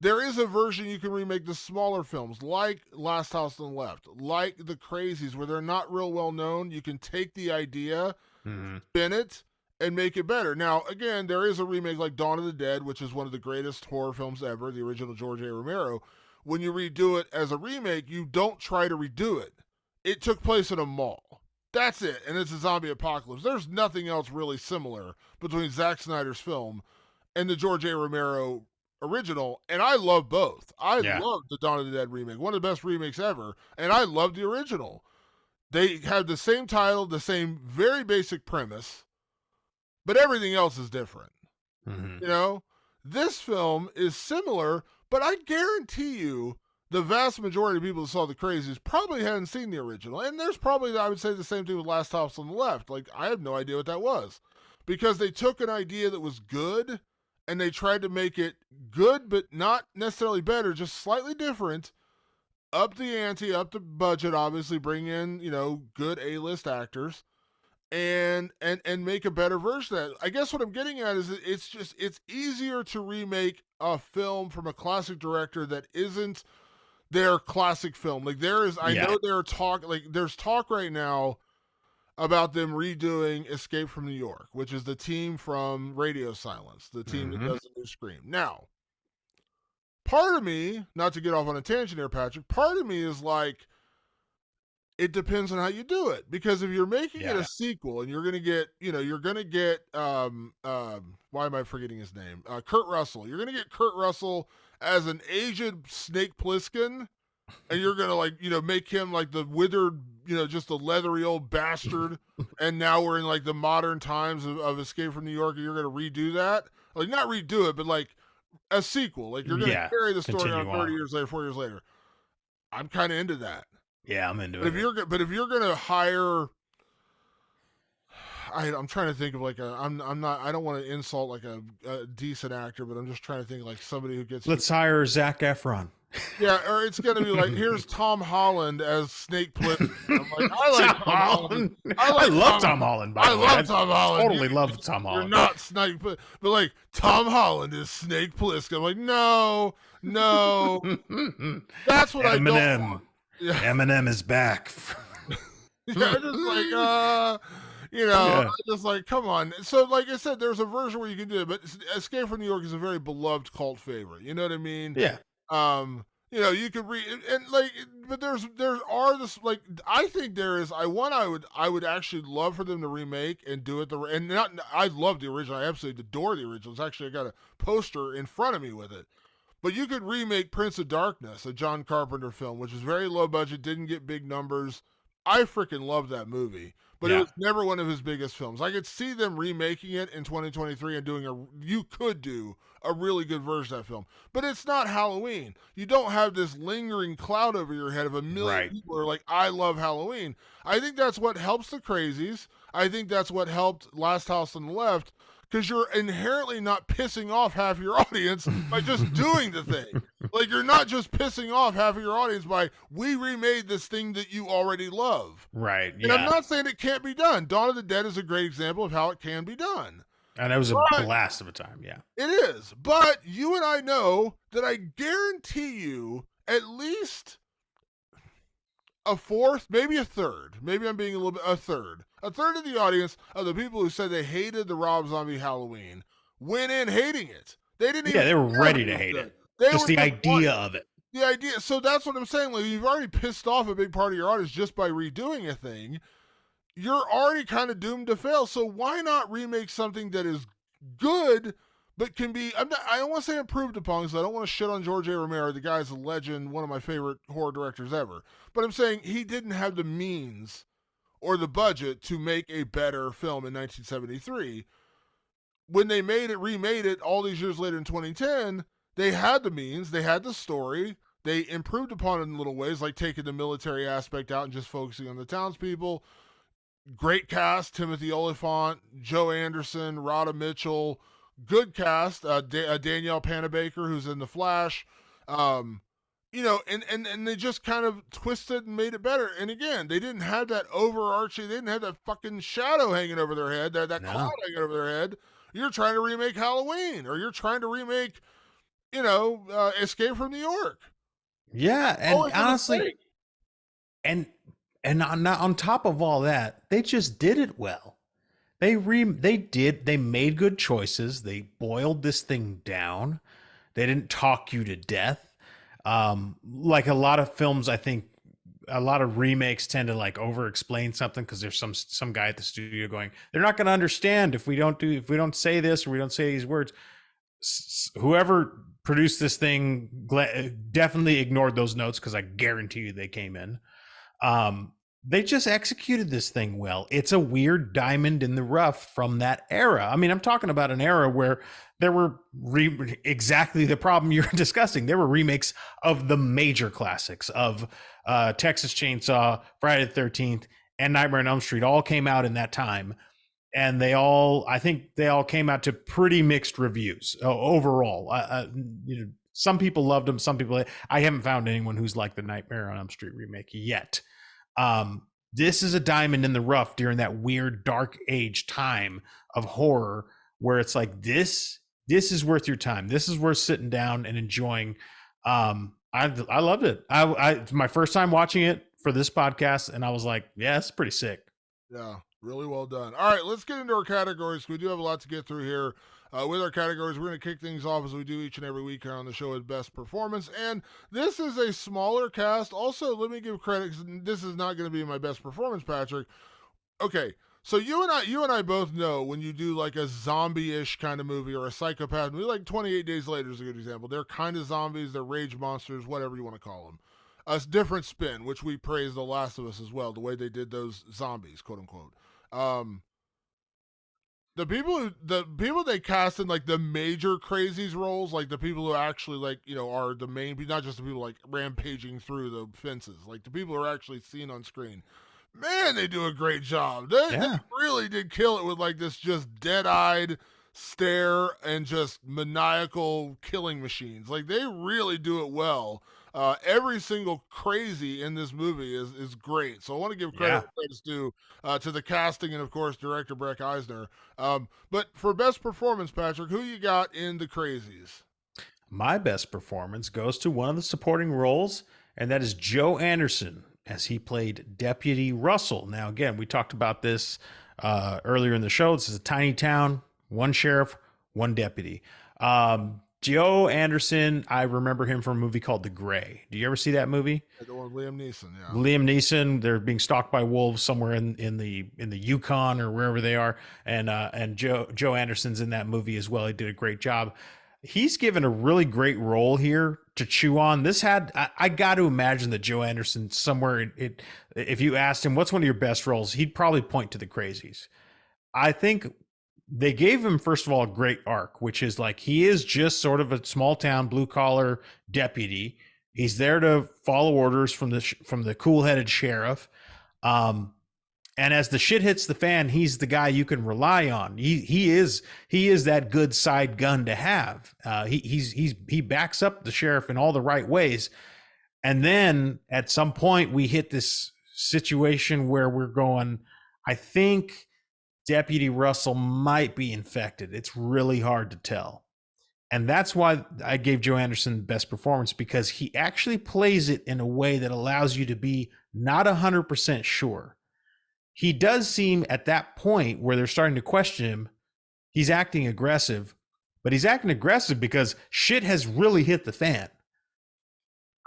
there is a version you can remake the smaller films, like Last House on the Left, like The Crazies, where they're not real well known. You can take the idea, Hmm. spin it, and make it better. Now, again, there is a remake like Dawn of the Dead, which is one of the greatest horror films ever, the original George A. Romero. When you redo it as a remake, you don't try to redo it. It took place in a mall. That's it. And it's a zombie apocalypse. There's nothing else really similar between Zack Snyder's film and the George A. Romero original, and I love both. I Yeah. love the Dawn of the Dead remake, one of the best remakes ever, and I love the original. They have the same title, the same very basic premise, but everything else is different. Mm-hmm. You know, this film is similar, but I guarantee you the vast majority of people who saw the Crazies probably hadn't seen the original. And there's probably, I would say, the same thing with Last House on the Left. Like, I have no idea what that was. Because they took an idea that was good and they tried to make it good, but not necessarily better, just slightly different. Up the ante, up the budget, obviously, bring in, good A-list actors and make a better version of that. I guess what I'm getting at is it's easier to remake a film from a classic director that isn't their classic film. Like I Yeah. know there's talk right now about them redoing Escape from New York, which is the team from Radio Silence, the team that Mm-hmm. does the new Scream. Now, part of me, not to get off on a tangent here, Patrick, part of me is like, it depends on how you do it, because if you're making it a Yeah. sequel and you're gonna get why am I forgetting his name, Kurt Russell, you're gonna get Kurt Russell as an aged Snake Plissken, and you're gonna make him like the withered, just a leathery old bastard, and now we're in like the modern times of Escape from New York, and you're gonna redo that, like not redo it, but like a sequel, like you're gonna Yeah. carry the story on Continue 30 on. years later, 4 years later. I'm kind of into that. Yeah, I'm into But it. if you're gonna hire, I'm trying to think of like I'm not, I don't want to insult like a decent actor, but I'm just trying to think like somebody who gets, Let's hire Zac Efron. yeah, or it's gonna be like, here's Tom Holland as Snake Plissken. I'm like, I like Tom Tom Holland. I love Tom Holland. By I the way, love Tom Holland. Totally love Tom You're Holland. not Snake, but like Tom Holland is Snake Plissken. I'm like, no, that's what I don't Eminem. want. Yeah. Eminem is back. Yeah, just like Yeah. just like, come on. So like I said, there's a version where you can do it, but Escape from New York is a very beloved cult favorite. You know what I mean? Yeah. You could read and like, but there are this, like, I think there is. I would actually love for them to remake and do it and not. I love the original. I absolutely adore the original. It's actually, I got a poster in front of me with it. But you could remake Prince of Darkness, a John Carpenter film, which is very low budget, didn't get big numbers. I freaking love that movie, but it Yeah. was never one of his biggest films. I could see them remaking it in 2023 and you could do a really good version of that film. But it's not Halloween. You don't have this lingering cloud over your head of a million Right. people who are like, I love Halloween. I think that's what helps the Crazies. I think that's what helped Last House on the Left, because you're inherently not pissing off half your audience by just doing the thing. Like, you're not just pissing off half of your audience by, we remade this thing that you already love. Right. And I'm Yeah. not saying it can't be done. Dawn of the Dead is a great example of how it can be done. And it was a But blast of a time. Yeah. it is. But you and I know that I guarantee you at least a fourth, maybe a third. Maybe I'm being a little bit, a third. A third of the audience of the people who said they hated the Rob Zombie Halloween went in hating it. They didn't even. Yeah. They were ready to hate it. Just the idea of it. The idea. So that's what I'm saying. Like, you've already pissed off a big part of your audience just by redoing a thing. You're already kind of doomed to fail. So why not remake something that is good, but can be, I don't want to say improved upon, because I don't want to shit on George A. Romero. The guy's a legend, one of my favorite horror directors ever. But I'm saying he didn't have the means or the budget to make a better film in 1973. When they remade it all these years later in 2010, they had the means, they had the story, they improved upon it in little ways, like taking the military aspect out and just focusing on the townspeople. Great cast: Timothy Olyphant, Joe Anderson, Rhoda Mitchell. Good cast: Danielle Panabaker, who's in The Flash. And they just kind of twisted and made it better. And again, they didn't have that overarching, they didn't have that fucking shadow hanging over their head, that No. cloud hanging over their head. You're trying to remake Halloween, or you're trying to remake, Escape from New York. Yeah. And Always a honestly, mistake. and on top of all that, they just did it well. They made good choices. They boiled this thing down. They didn't talk you to death. Like a lot of films, I think a lot of remakes tend to like over explain something because there's some guy at the studio going, they're not going to understand if we don't say this or we don't say these words. Whoever produced this thing, definitely ignored those notes because I guarantee you they came in. Um, they just executed this thing well. It's a weird diamond in the rough from that era. I mean, I'm talking about an era where there were exactly the problem you're discussing. There were remakes of the major classics of Texas Chainsaw, Friday the 13th, and Nightmare on Elm Street all came out in that time. And I think they all came out to pretty mixed reviews overall. Some people loved them. Some people, I haven't found anyone who's like the Nightmare on Elm Street remake yet. This is a diamond in the rough during that weird dark age time of horror where it's like this is worth your time. This is worth sitting down and enjoying. I loved it. I my first time watching it for this podcast, and I was like, yeah, it's pretty sick. Yeah, really well done. All right, let's get into our categories. We do have a lot to get through here. With our categories, we're going to kick things off as we do each and every week here on the show with Best Performance. And this is a smaller cast. Also, let me give credit, this is not going to be my best performance, Patrick. Okay, so you and I both know when you do like a zombie-ish kind of movie or a psychopath movie, like 28 Days Later is a good example. They're kind of zombies, they're rage monsters, whatever you want to call them. A different spin, which we praise The Last of Us as well, the way they did those zombies, quote unquote. Um, the people they cast in like the major crazies roles, like the people who actually like are the main, not just the people like rampaging through the fences, like the people who are actually seen on screen. Man, they do a great job. They really did kill it with like this just dead-eyed stare and just maniacal killing machines. Like they really do it well. Every single crazy in this movie is great. So I want to give credit where credit's due to the casting and of course director Breck Eisner. But for best performance, Patrick, who you got in the Crazies? My best performance goes to one of the supporting roles, and that is Joe Anderson as he played Deputy Russell. Now, again, we talked about this earlier in the show. This is a tiny town, one sheriff, one deputy. Joe Anderson, I remember him from a movie called The Gray. Do you ever see that movie? The one with Liam Neeson, yeah. Liam Neeson, they're being stalked by wolves somewhere in the Yukon or wherever they are, and Joe Anderson's in that movie as well. He did a great job. He's given a really great role here to chew on. This had I got to imagine that Joe Anderson somewhere if you asked him what's one of your best roles, he'd probably point to the Crazies. I think they gave him, first of all, a great arc, which is like he is just sort of a small town blue collar deputy. He's there to follow orders from the cool headed sheriff. And as the shit hits the fan, he's the guy you can rely on. He is that good side gun to have. He backs up the sheriff in all the right ways. And then at some point we hit this situation where we're going, I think Deputy Russell might be infected. It's really hard to tell. And that's why I gave Joe Anderson the best performance, because he actually plays it in a way that allows you to be not 100% sure. He does seem at that point where they're starting to question him, he's acting aggressive, but he's acting aggressive because shit has really hit the fan.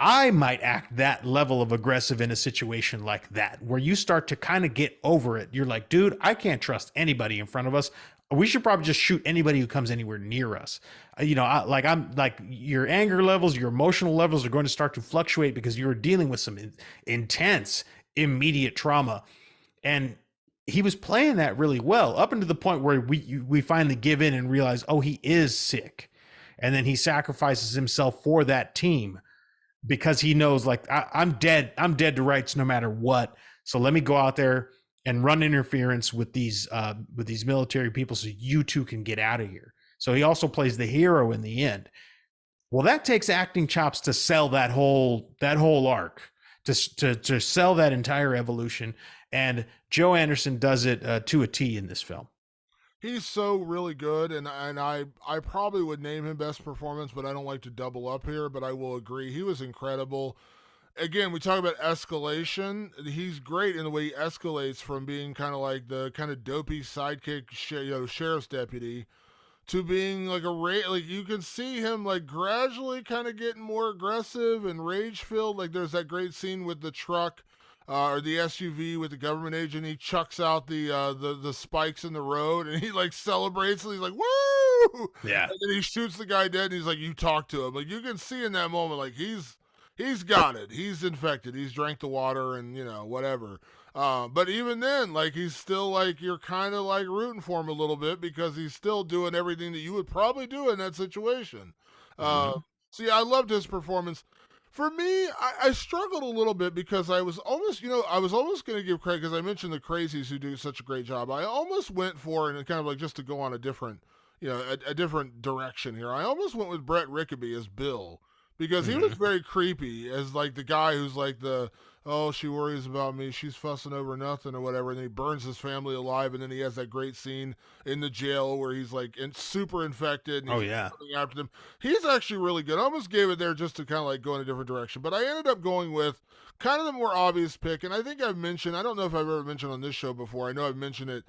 I might act that level of aggressive in a situation like that, where you start to kind of get over it. You're like, dude, I can't trust anybody in front of us. We should probably just shoot anybody who comes anywhere near us. I'm like your anger levels, your emotional levels are going to start to fluctuate because you're dealing with some intense, immediate trauma. And he was playing that really well up until the point where we finally give in and realize, oh, he is sick. And then he sacrifices himself for that team because he knows, like, I'm dead to rights no matter what. So let me go out there and run interference with these military people so you two can get out of here. So he also plays the hero in the end. Well, that takes acting chops to sell that whole arc, to sell that entire evolution. And Joe Anderson does it to a T in this film. He's so really good, and I probably would name him best performance, but I don't like to double up here. But I will agree, he was incredible. Again, we talk about escalation. He's great in the way he escalates from being kind of like the kind of dopey sidekick, sheriff's deputy, to being like like you can see him like gradually kind of getting more aggressive and rage filled. Like there's that great scene with the truck or the SUV with the government agent. He chucks out the spikes in the road and he like celebrates and he's like, woo! Yeah. And then he shoots the guy dead, and he's like, "You talk to him." Like you can see in that moment, like he's got it. He's infected. He's drank the water, and whatever. But even then, like he's still like you're kind of like rooting for him a little bit because he's still doing everything that you would probably do in that situation. Uh, Hmm. so yeah, I loved his performance. For me, I struggled a little bit because I was almost, I was almost going to give credit because I mentioned the Crazies who do such a great job. I almost went for, and kind of like just to go on a different, a different direction here. I almost went with Brett Rickaby as Bill because he was Hmm. very creepy as like the guy who's like oh, she worries about me, she's fussing over nothing or whatever, and then he burns his family alive, and then he has that great scene in the jail where he's like super infected and Oh he's yeah. running after them. He's actually really good. I almost gave it there just to kind of like go in a different direction, but I ended up going with kind of the more obvious pick, and I think I've mentioned, I don't know if I've ever mentioned on this show before. I know I've mentioned it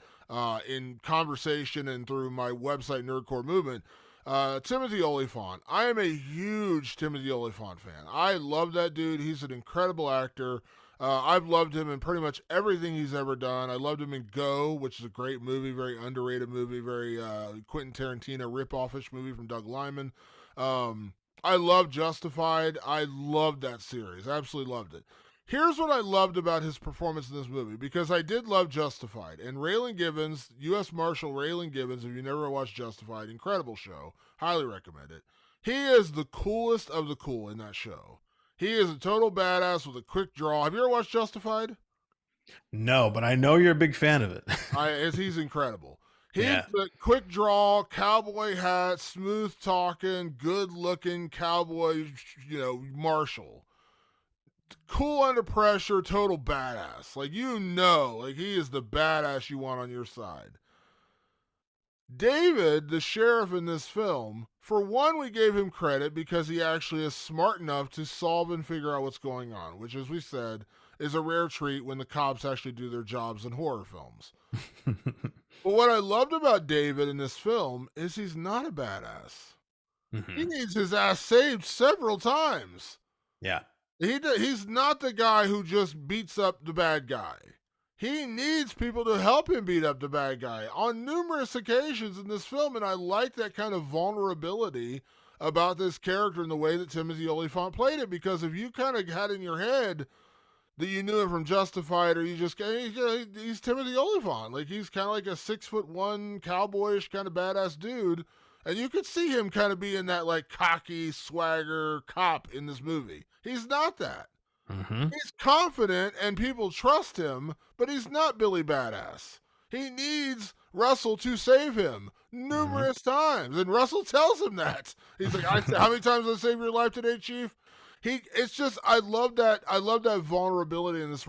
in conversation and through my website Nerdcore Movement. Timothy Olyphant. I am a huge Timothy Olyphant fan. I love that dude. He's an incredible actor. I've loved him in pretty much everything he's ever done. I loved him in Go, which is a great movie, very underrated movie, very Quentin Tarantino rip-offish movie from Doug Liman. I love Justified. I loved that series. Absolutely loved it. Here's what I loved about his performance in this movie, because I did love Justified. And Raylan Givens, U.S. Marshal Raylan Givens, if you never watched Justified, incredible show. Highly recommend it. He is the coolest of the cool in that show. He is a total badass with a quick draw. Have you ever watched Justified? No, but I know you're a big fan of it. He's incredible. He's Yeah. a quick draw, cowboy hat, smooth talking, good looking cowboy, marshal. Cool under pressure, total badass. Like he is the badass you want on your side. David, the sheriff in this film, for one, we gave him credit because he actually is smart enough to solve and figure out what's going on, which, as we said, is a rare treat when the cops actually do their jobs in horror films. But what I loved about David in this film is he's not a badass. He Hmm. needs his ass saved several times. Yeah. He's not the guy who just beats up the bad guy. He needs people to help him beat up the bad guy on numerous occasions in this film, and I like that kind of vulnerability about this character and the way that Timothy Olyphant played it. Because if you kind of had in your head that you knew him from Justified, or he's Timothy Olyphant, like he's kind of like a 6'1" cowboyish kind of badass dude, and you could see him kind of being that like cocky swagger cop in this movie. He's not that. Hmm. He's confident and people trust him, but he's not Billy Badass. He needs Russell to save him Hmm. numerous times, and Russell tells him that. He's like, "How many times did I save your life today, Chief?" It's just, I love that. I love that vulnerability in this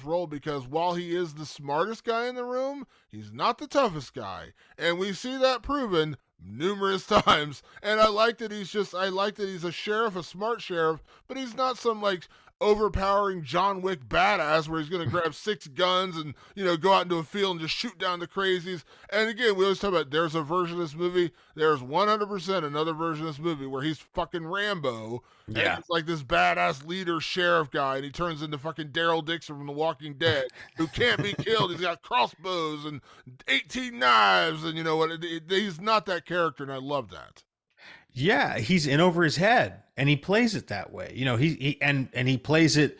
role, because while he is the smartest guy in the room, he's not the toughest guy, and we see that proven numerous times. And I like that he's a sheriff, a smart sheriff, but he's not some like overpowering John Wick badass where he's going to grab 6 guns and go out into a field and just shoot down the crazies. And again, we always talk about, there's a version of this movie, there's 100% another version of this movie where he's fucking Rambo, and Yeah. he's like this badass leader sheriff guy, and he turns into fucking Daryl Dixon from The Walking Dead, who can't be killed. He's got crossbows and 18 knives, and you know what? He's not that character, and I love that. Yeah, he's in over his head, and he plays it that way. And he plays it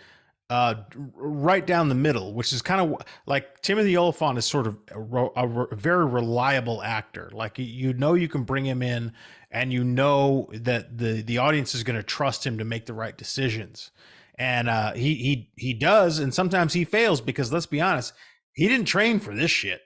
right down the middle, which is kind of like Timothy Olyphant is sort of a very reliable actor. Like you can bring him in, and you know that the audience is going to trust him to make the right decisions, and he does, and sometimes he fails because let's be honest, he didn't train for this shit.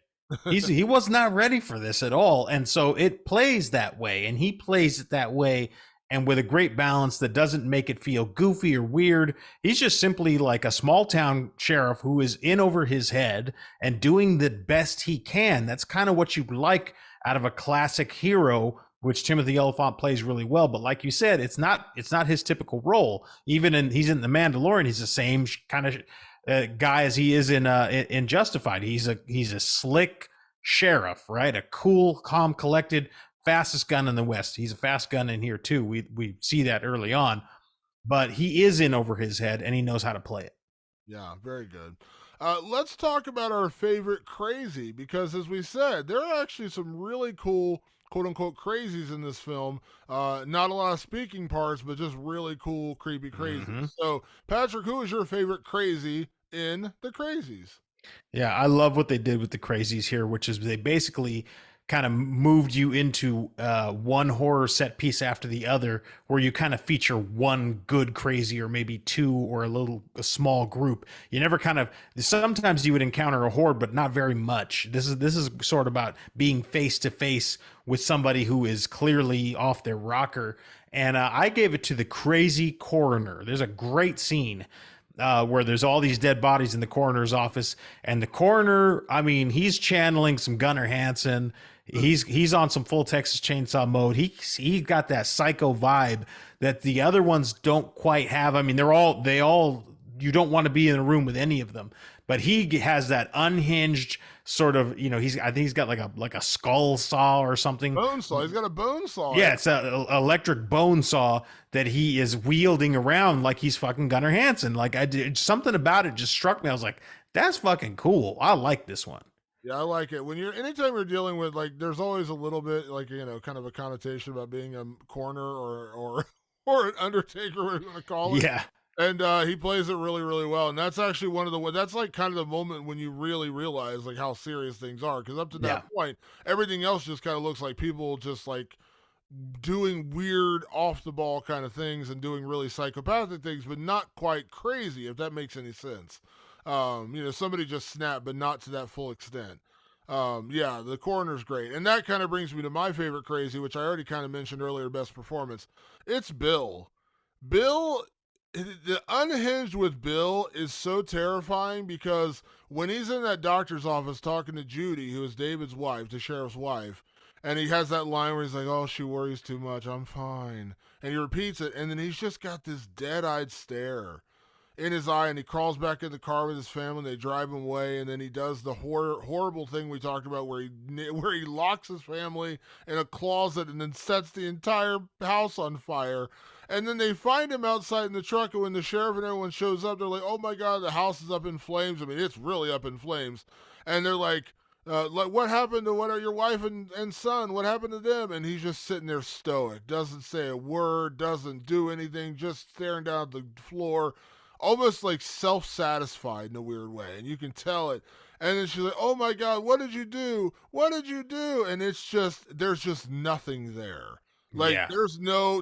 He was not ready for this at all, and so it plays that way, and he plays it that way, and with a great balance that doesn't make it feel goofy or weird. He's just simply like a small town sheriff who is in over his head and doing the best he can. That's kind of what you like out of a classic hero, which Timothy Olyphant plays really well. But like you said, it's not his typical role. He's in The Mandalorian, he's the same kind of guy as he is in Justified. He's a slick sheriff, right? A cool, calm, collected, fastest gun in the West. He's a fast gun in here too. We see that early on, but he is in over his head and he knows how to play it. Yeah, very good. Let's talk about our favorite crazy, because as we said, there are actually some really cool quote unquote crazies in this film. Not a lot of speaking parts, but just really cool, creepy Hmm. crazies. So, Patrick, who is your favorite crazy in the Crazies? Yeah, I love what they did with the Crazies here, which is they basically kind of moved you into one horror set piece after the other, where you kind of feature one good crazy or maybe two or a small group. You never kind of sometimes you would encounter a horde, but not very much. This is sort of about being face to face with somebody who is clearly off their rocker. And I gave it to the crazy coroner. There's a great scene where there's all these dead bodies in the coroner's office, and the coroner, I mean, he's channeling some Gunnar Hansen. He's on some full Texas Chainsaw mode. He got that psycho vibe that the other ones don't quite have. I mean, they all you don't want to be in a room with any of them, but he has that unhinged sort of, I think he's got like a skull saw or something. Bone saw. He's got a bone saw. Yeah, it's a electric bone saw that he is wielding around like he's fucking Gunnar Hansen. Like I did something about it just struck me. I was like, that's fucking cool. I like this one. Yeah, I like it. Anytime you're dealing with like, there's always a little bit like kind of a connotation about being a coroner or or an undertaker, whatever you want to call it. Yeah, And he plays it really, really well. And that's actually that's like kind of the moment when you really realize like how serious things are. Because up to yeah, that point, everything else just kind of looks like people just like doing weird off the ball kind of things and doing really psychopathic things, but not quite crazy, if that makes any sense. Somebody just snapped, but not to that full extent. Yeah, the coroner's great. And that kind of brings me to my favorite crazy, which I already kind of mentioned earlier, best performance. It's Bill. Bill, the unhinged with Bill is so terrifying because when he's in that doctor's office talking to Judy, who is David's wife, the sheriff's wife, and he has that line where he's like, "Oh, she worries too much. I'm fine." And he repeats it, and then he's just got this dead-eyed stare in his eye, and he crawls back in the car with his family. They drive him away, and then he does the horrible thing we talked about, where he locks his family in a closet and then sets the entire house on fire. And then they find him outside in the truck, and when the sheriff and everyone shows up, they're like, "Oh my god, the house is up in flames." I mean, it's really up in flames, and they're like, what happened to what are your wife and son? What happened to them? And he's just sitting there stoic, doesn't say a word, doesn't do anything, just staring down at the floor, almost like self-satisfied in a weird way, and you can tell it. And then she's like, "Oh my god, what did you do? What did you do?" And it's just there's just nothing there. Like yeah. there's no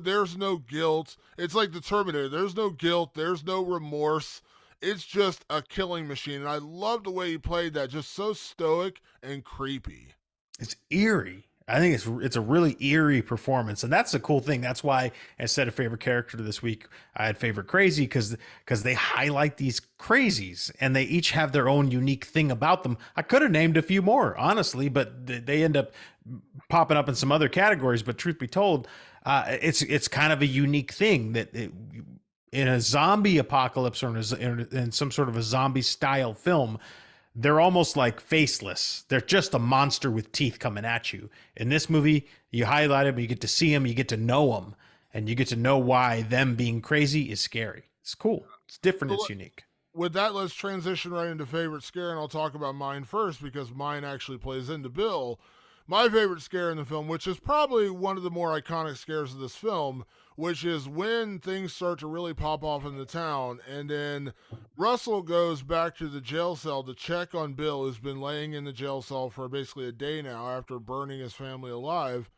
guilt. It's like the Terminator. There's no guilt. There's no remorse. It's just a killing machine. And I love the way he played that, just so stoic and creepy. It's eerie. I think it's a really eerie performance, and that's the cool thing. That's why instead of favorite character this week, I had favorite crazy because they highlight these crazies, and they each have their own unique thing about them. I could have named a few more, honestly, but they end up popping up in some other categories. But truth be told, it's kind of a unique thing in a zombie apocalypse or in some sort of a zombie style film, they're almost like faceless. They're just a monster with teeth coming at you. In this movie, you highlight them, you get to see them, you get to know them, and you get to know why them being crazy is scary. It's cool. It's different. So It's unique. with that, let's transition right into favorite scare, and I'll talk about mine first because mine actually plays into Bill. My favorite scare in the film, which is probably one of the more iconic scares of this film, which is when things start to really pop off in the town, and then Russell goes back to the jail cell to check on Bill, who's been laying in the jail cell for basically a day now after burning his family alive,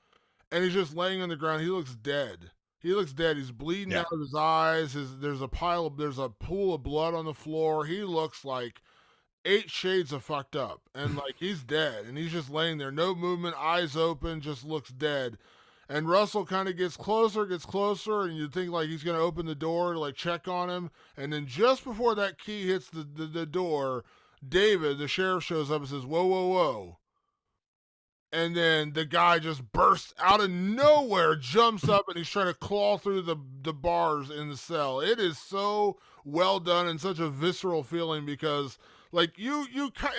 and he's just laying on the ground. He looks dead. He looks dead. He's bleeding Yeah. out of his eyes. There's a pool of blood on the floor. He looks like eight shades of fucked up, and like he's dead, and he's just laying there, no movement, eyes open, just looks dead. And Russell kind of gets closer, and you think like he's gonna open the door to like check on him, and then just before that key hits the door, David, the sheriff, shows up and says, "Whoa, whoa, whoa." And then the guy just bursts out of nowhere, jumps up, and he's trying to claw through the bars in the cell. It is so well done and such a visceral feeling because, like,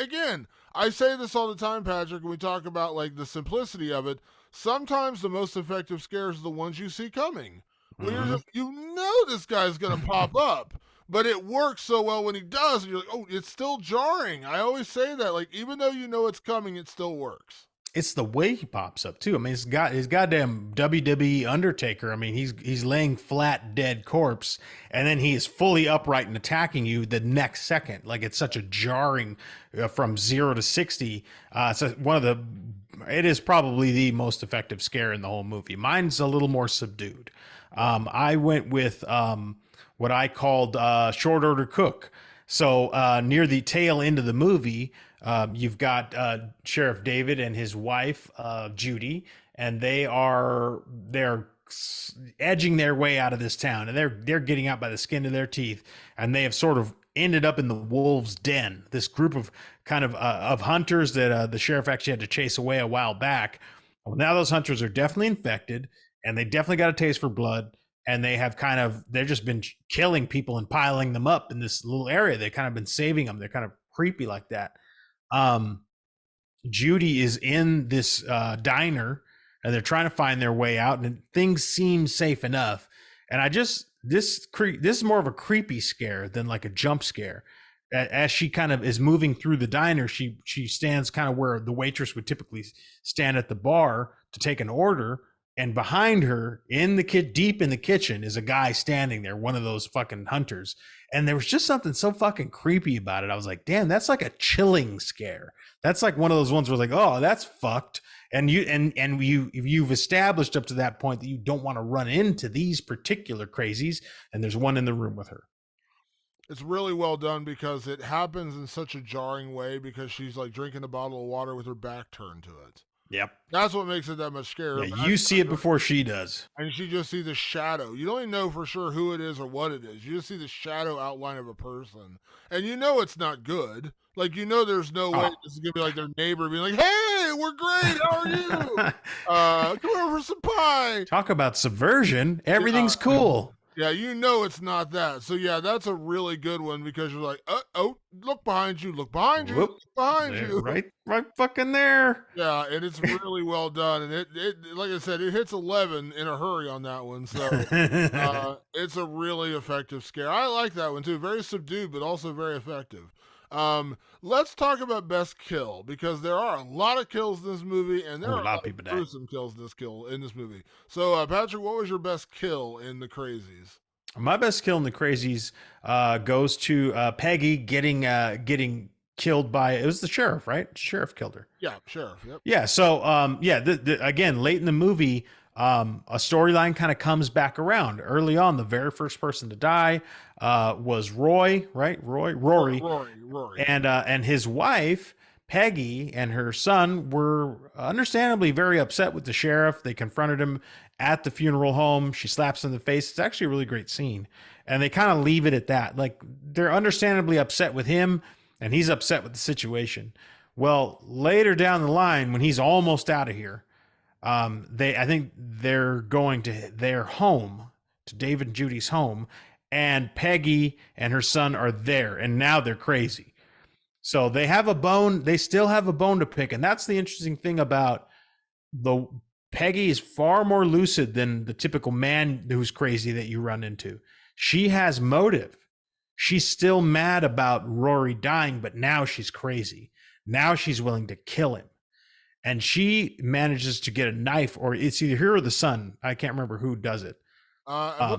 again, I say this all the time, Patrick, when we talk about like the simplicity of it. Sometimes the most effective scares are the ones you see coming. When you're Hmm. just, this guy's gonna pop up, but it works so well when he does, and you're like, oh, it's still jarring. I always say that, like, even though you know it's coming, it still works. it's the way he pops up too. I mean, it's got his goddamn WWE Undertaker. I mean, he's laying flat, dead corpse, and then he is fully upright and attacking you the next second. Like it's such a jarring from 0 to 60. So one of the, it is probably the most effective scare in the whole movie. Mine's a little more subdued. I went with what I called short order cook. So near the tail end of the movie, you've got Sheriff David and his wife Judy, and they're edging their way out of this town, and they're getting out by the skin of their teeth, and they have sort of ended up in the wolves' den. This group of kind of hunters that the sheriff actually had to chase away a while back. Well, now those hunters are definitely infected, and they definitely got a taste for blood, and they've just been killing people and piling them up in this little area. They've kind of been saving them. They're kind of creepy like that. um, Judy is in this diner, and they're trying to find their way out, and things seem safe enough. And I just this is more of a creepy scare than like a jump scare. As she kind of is moving through the diner, she stands kind of where the waitress would typically stand at the bar to take an order, and behind her in the deep in the kitchen is a guy standing there, one of those fucking hunters. And there was just something so fucking creepy about it. I was like, damn, that's like a chilling scare. That's like one of those ones where like, oh, that's fucked. And you've established up to that point that you don't want to run into these particular crazies, and there's one in the room with her. It's really well done because it happens in such a jarring way because she's like drinking a bottle of water with her back turned to it. Yep. That's what makes it that much Yeah, scarier. you see it before she does. And she just sees a shadow. You don't even know for sure who it is or what it is. You just see the shadow outline of a person. And you know it's not good. Like, you know there's no way this is going to be like their neighbor being like, hey, we're great. How are you? Come over for some pie. Talk about subversion. Everything's cool. Yeah, you know it's not that. So, yeah, that's a really good one because you're like, oh, look behind you. Look behind you. Whoop. Look behind They're you. right fucking there. Yeah, and it's really well done. And it like I said, it hits 11 in a hurry on that one. So it's a really effective scare. I like that one too. Very subdued, but also very effective. Let's talk about best kill because there are a lot of kills in this movie, and there are a lot of people gruesome kills in this movie. So, Patrick, what was your best kill in the Crazies? My best kill in the Crazies goes to Peggy getting killed by, it was the sheriff, right? Sheriff killed her. Yeah, sheriff. Yep. Yeah. So again, late in the movie, a storyline kind of comes back around. Early on, the very first person to die was Roy, right? Rory. And his wife Peggy and her son were understandably very upset with the sheriff. They confronted him at the funeral home. She slaps him in the face. It's actually a really great scene. And they kind of leave it at that. Like, they're understandably upset with him, and he's upset with the situation. Well, later down the line, when he's almost out of here, I think they're going to their home, to David and Judy's home, and Peggy and her son are there, and now they're crazy. So they have a bone. They still have a bone to pick, and that's the interesting thing about the Peggy is far more lucid than the typical man who's crazy that you run into. She has motive. She's still mad about Rory dying, but now she's crazy. Now she's willing to kill him. And she manages to get a knife, or it's either her or the son. I can't remember who does it. I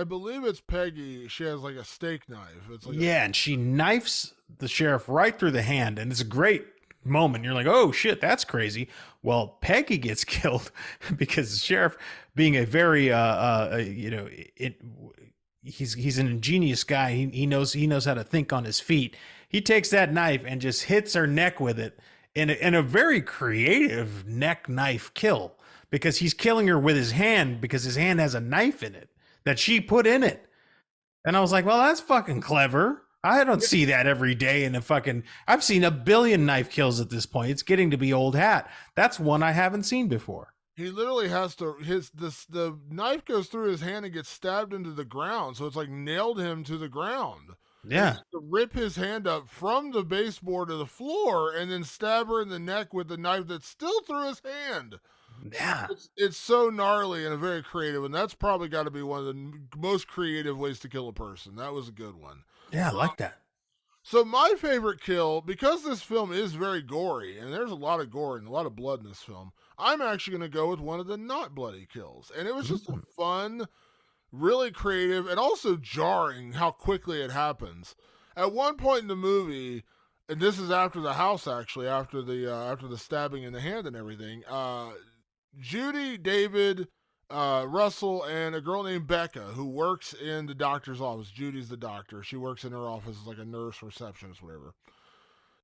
believe it's Peggy. She has like a steak knife. It's like and she knifes the sheriff right through the hand, and it's a great moment. You're like, oh shit, that's crazy. Well, Peggy gets killed because the sheriff, being a very he's an ingenious guy. He knows how to think on his feet. He takes that knife and just hits her neck with it in a very creative neck knife kill, because he's killing her with his hand, because his hand has a knife in it that she put in it. And I was like, well, that's fucking clever. I don't see that every day in a fucking, I've seen a billion knife kills at this point. It's getting to be old hat. That's one I haven't seen before. He literally has to, the knife goes through his hand and gets stabbed into the ground. So it's like nailed him to the ground. Yeah. To rip his hand up from the baseboard to the floor and then stab her in the neck with the knife that's still through his hand. Yeah. It's so gnarly and very creative. And that's probably got to be one of the most creative ways to kill a person. That was a good one. Yeah, I like that. So my favorite kill, because this film is very gory, and there's a lot of gore and a lot of blood in this film, I'm actually going to go with one of the not bloody kills. And it was just a Ooh. fun, really creative, and also jarring how quickly it happens. At one point in the movie, and this is after the house actually, after the stabbing in the hand and everything, Judy, David, Russell, and a girl named Becca who works in the doctor's office. Judy's the doctor. She works in her office as like a nurse, receptionist, whatever.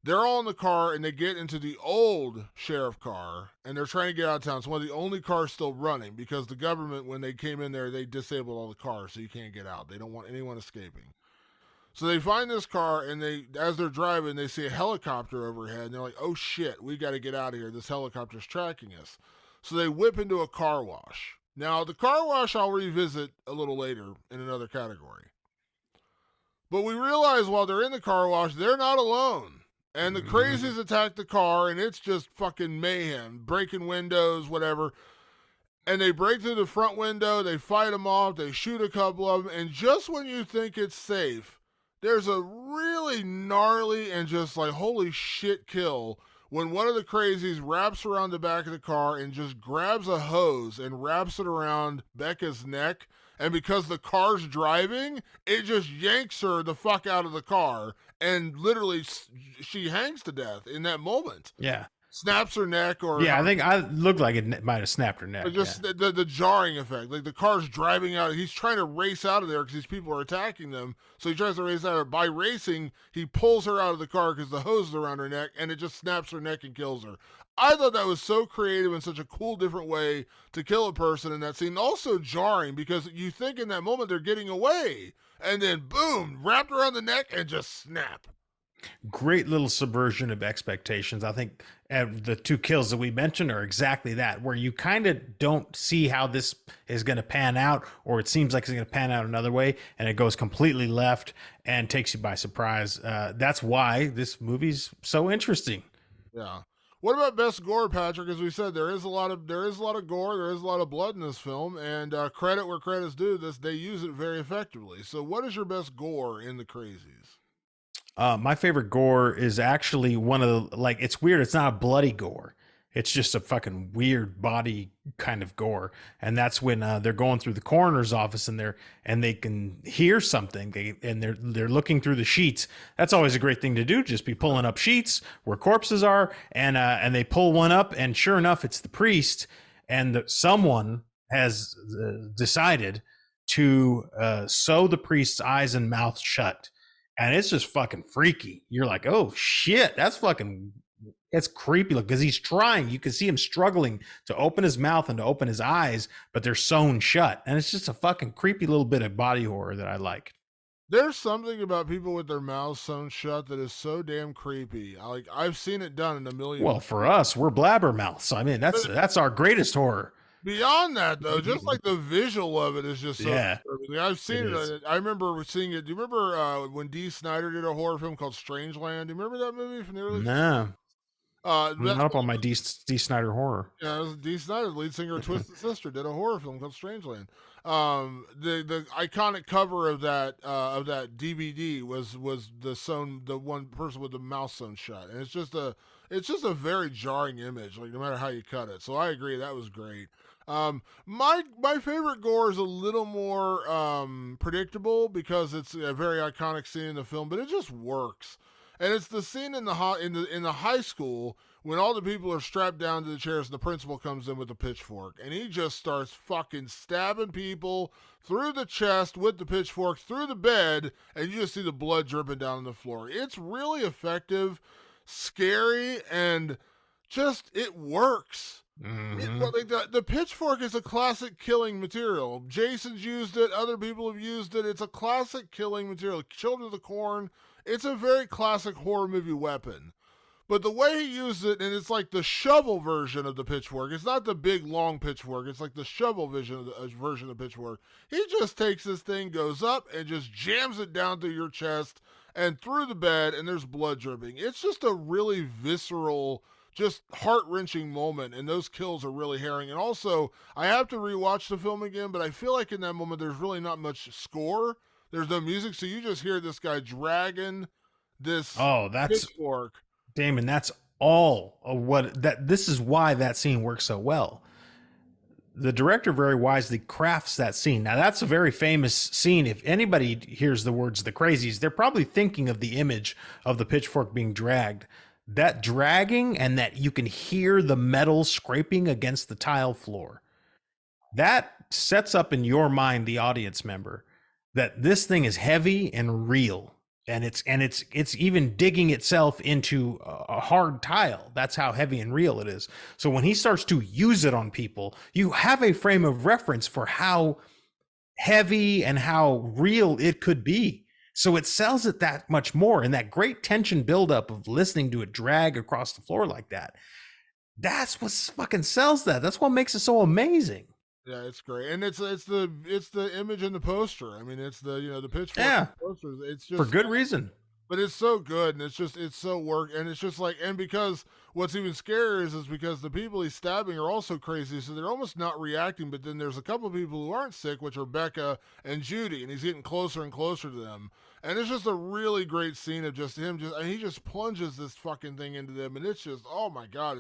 They're all in the car and they get into the old sheriff car and they're trying to get out of town. It's one of the only cars still running because the government, when they came in there, they disabled all the cars so you can't get out. They don't want anyone escaping. So they find this car and as they're driving, they see a helicopter overhead and they're like, oh shit, we got to get out of here. This helicopter's tracking us. So they whip into a car wash. Now, the car wash I'll revisit a little later in another category. But we realize while they're in the car wash, they're not alone. And the crazies attack the car, and it's just fucking mayhem. Breaking windows, whatever. And they break through the front window, they fight them off, they shoot a couple of them, and just when you think it's safe, there's a really gnarly and just like holy shit kill when one of the crazies wraps around the back of the car and just grabs a hose and wraps it around Becca's neck. And because the car's driving, it just yanks her the fuck out of the car. And literally, she hangs to death in that moment. Yeah. Snaps her neck or... Yeah, I think I looked like it might have snapped her neck. Just the jarring effect. Like the car's driving out. He's trying to race out of there because these people are attacking them. So he tries to race out of her. By racing, he pulls her out of the car because the hose is around her neck and it just snaps her neck and kills her. I thought that was so creative and such a cool, different way to kill a person in that scene. Also jarring because you think in that moment they're getting away. And then boom, wrapped around the neck and just snap. Great little subversion of expectations. I think the two kills that we mentioned are exactly that, where you kind of don't see how this is going to pan out, or it seems like it's going to pan out another way, and it goes completely left and takes you by surprise. That's why this movie's so interesting. Yeah. What about best gore, Patrick? As we said, there is a lot of gore, there is a lot of blood in this film, and credit where credit's due. They use it very effectively. So, what is your best gore in the Crazies? My favorite gore is actually one of the, like, it's weird. It's not a bloody gore. It's just a fucking weird body kind of gore. And that's when they're going through the coroner's office and they can hear something. They're looking through the sheets. That's always a great thing to do. Just be pulling up sheets where corpses are. And they pull one up and sure enough, it's the priest. And someone has decided to sew the priest's eyes and mouth shut. And it's just fucking freaky. You're like, oh shit, it's creepy. Look, because he's trying. You can see him struggling to open his mouth and to open his eyes, but they're sewn shut. And it's just a fucking creepy little bit of body horror that I like. There's something about people with their mouths sewn shut that is so damn creepy. I've seen it done in a million. Well, for us, we're blabbermouths. I mean, that's our greatest horror. Beyond that, though, just like the visual of it is just so disturbing. I've seen it. I remember seeing it. Do you remember when Dee Snider did a horror film called Strangeland? Do you remember that movie from the early? No. I'm not up on my Dee Snider horror. Yeah, Dee Snider, the lead singer of Twisted Sister, did a horror film called Strangeland. The iconic cover of that DVD was the one person with the mouth sewn shut, and it's just a very jarring image. Like no matter how you cut it. So I agree that was great. My favorite gore is a little more predictable because it's a very iconic scene in the film, but it just works. And it's the scene in the high school when all the people are strapped down to the chairs and the principal comes in with a pitchfork and he just starts fucking stabbing people through the chest with the pitchfork through the bed, and you just see the blood dripping down on the floor. It's really effective, scary, and just it works. The pitchfork is a classic killing material. Jason's used it. Other people have used it. It's a classic killing material. Children of the Corn. It's a very classic horror movie weapon. But the way he used it, and it's like the shovel version of the pitchfork. It's not the big, long pitchfork. It's like the shovel version of the pitchfork. He just takes this thing, goes up, and just jams it down through your chest and through the bed, and there's blood dripping. It's just a really visceral, just heart-wrenching moment, and those kills are really harrowing. And also, I have to rewatch the film again, but I feel like in that moment there's really not much score. There's no music, so you just hear this guy dragging this Oh, that's pitchfork. Damon. That's all of what that. This is why that scene works so well. The director very wisely crafts that scene. Now, that's a very famous scene. If anybody hears the words "the Crazies," they're probably thinking of the image of the pitchfork being dragged. That dragging, and that you can hear the metal scraping against the tile floor. That sets up in your mind, the audience member, that this thing is heavy and real, and it's even digging itself into a hard tile. That's how heavy and real it is. So when he starts to use it on people, you have a frame of reference for how heavy and how real it could be. So it sells it that much more, and that great tension buildup of listening to it drag across the floor like that. That's what fucking sells that. That's what makes it so amazing. Yeah, it's great, and it's the image in the poster. I mean, it's the the pitchfork Yeah, posters. It's for just good reason. but it's so good, and it's so work, and it's just like, and because what's even scarier is because the people he's stabbing are also crazy, so they're almost not reacting. But then there's a couple of people who aren't sick, which are Becca and Judy, and he's getting closer and closer to them, and it's just a really great scene of just him, and he just plunges this fucking thing into them, and it's just, oh my god,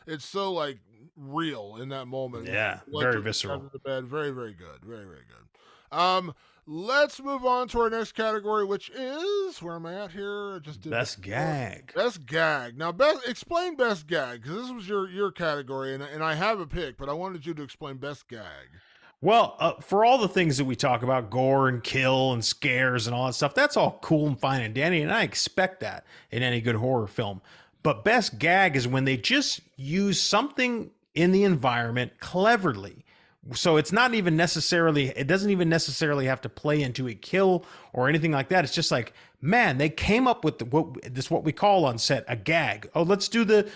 it's so like real in that moment. Yeah, very Electric visceral. under the bed, very very good, very very good. Let's move on to our next category, which is, where am I at here? I just did Best gag. best gag. Now, explain best gag, because this was your category, and I have a pick, but I wanted you to explain best gag. Well, for all the things that we talk about, gore and kill and scares and all that stuff, that's all cool and fine and dandy, and I expect that in any good horror film. But best gag is when they just use something in the environment cleverly. So it's not even necessarily, it doesn't even necessarily have to play into a kill or anything like that. It's just like, man, they came up with what we call on set a gag. Oh, let's do the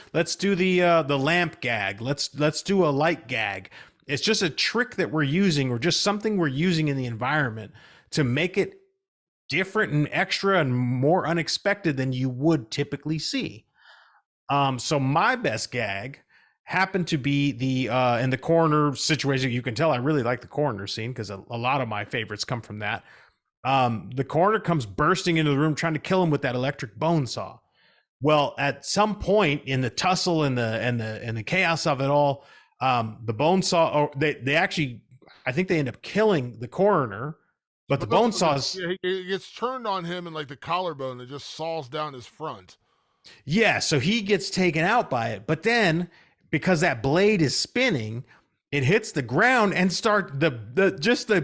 lamp gag. Let's do a light gag. It's just a trick that we're using, or just something we're using in the environment to make it different and extra and more unexpected than you would typically see. So my best gag happened to be the in the coroner situation. You can tell I really like the coroner scene, because a lot of my favorites come from that. The coroner comes bursting into the room trying to kill him with that electric bone saw. Well, at some point in the tussle and the chaos of it all, the bone saw, or they actually, I think they end up killing the coroner, but the bone saws. Yeah, he gets turned on him, and like the collarbone, it just saws down his front. Yeah, so he gets taken out by it. But then, because that blade is spinning, it hits the ground and start the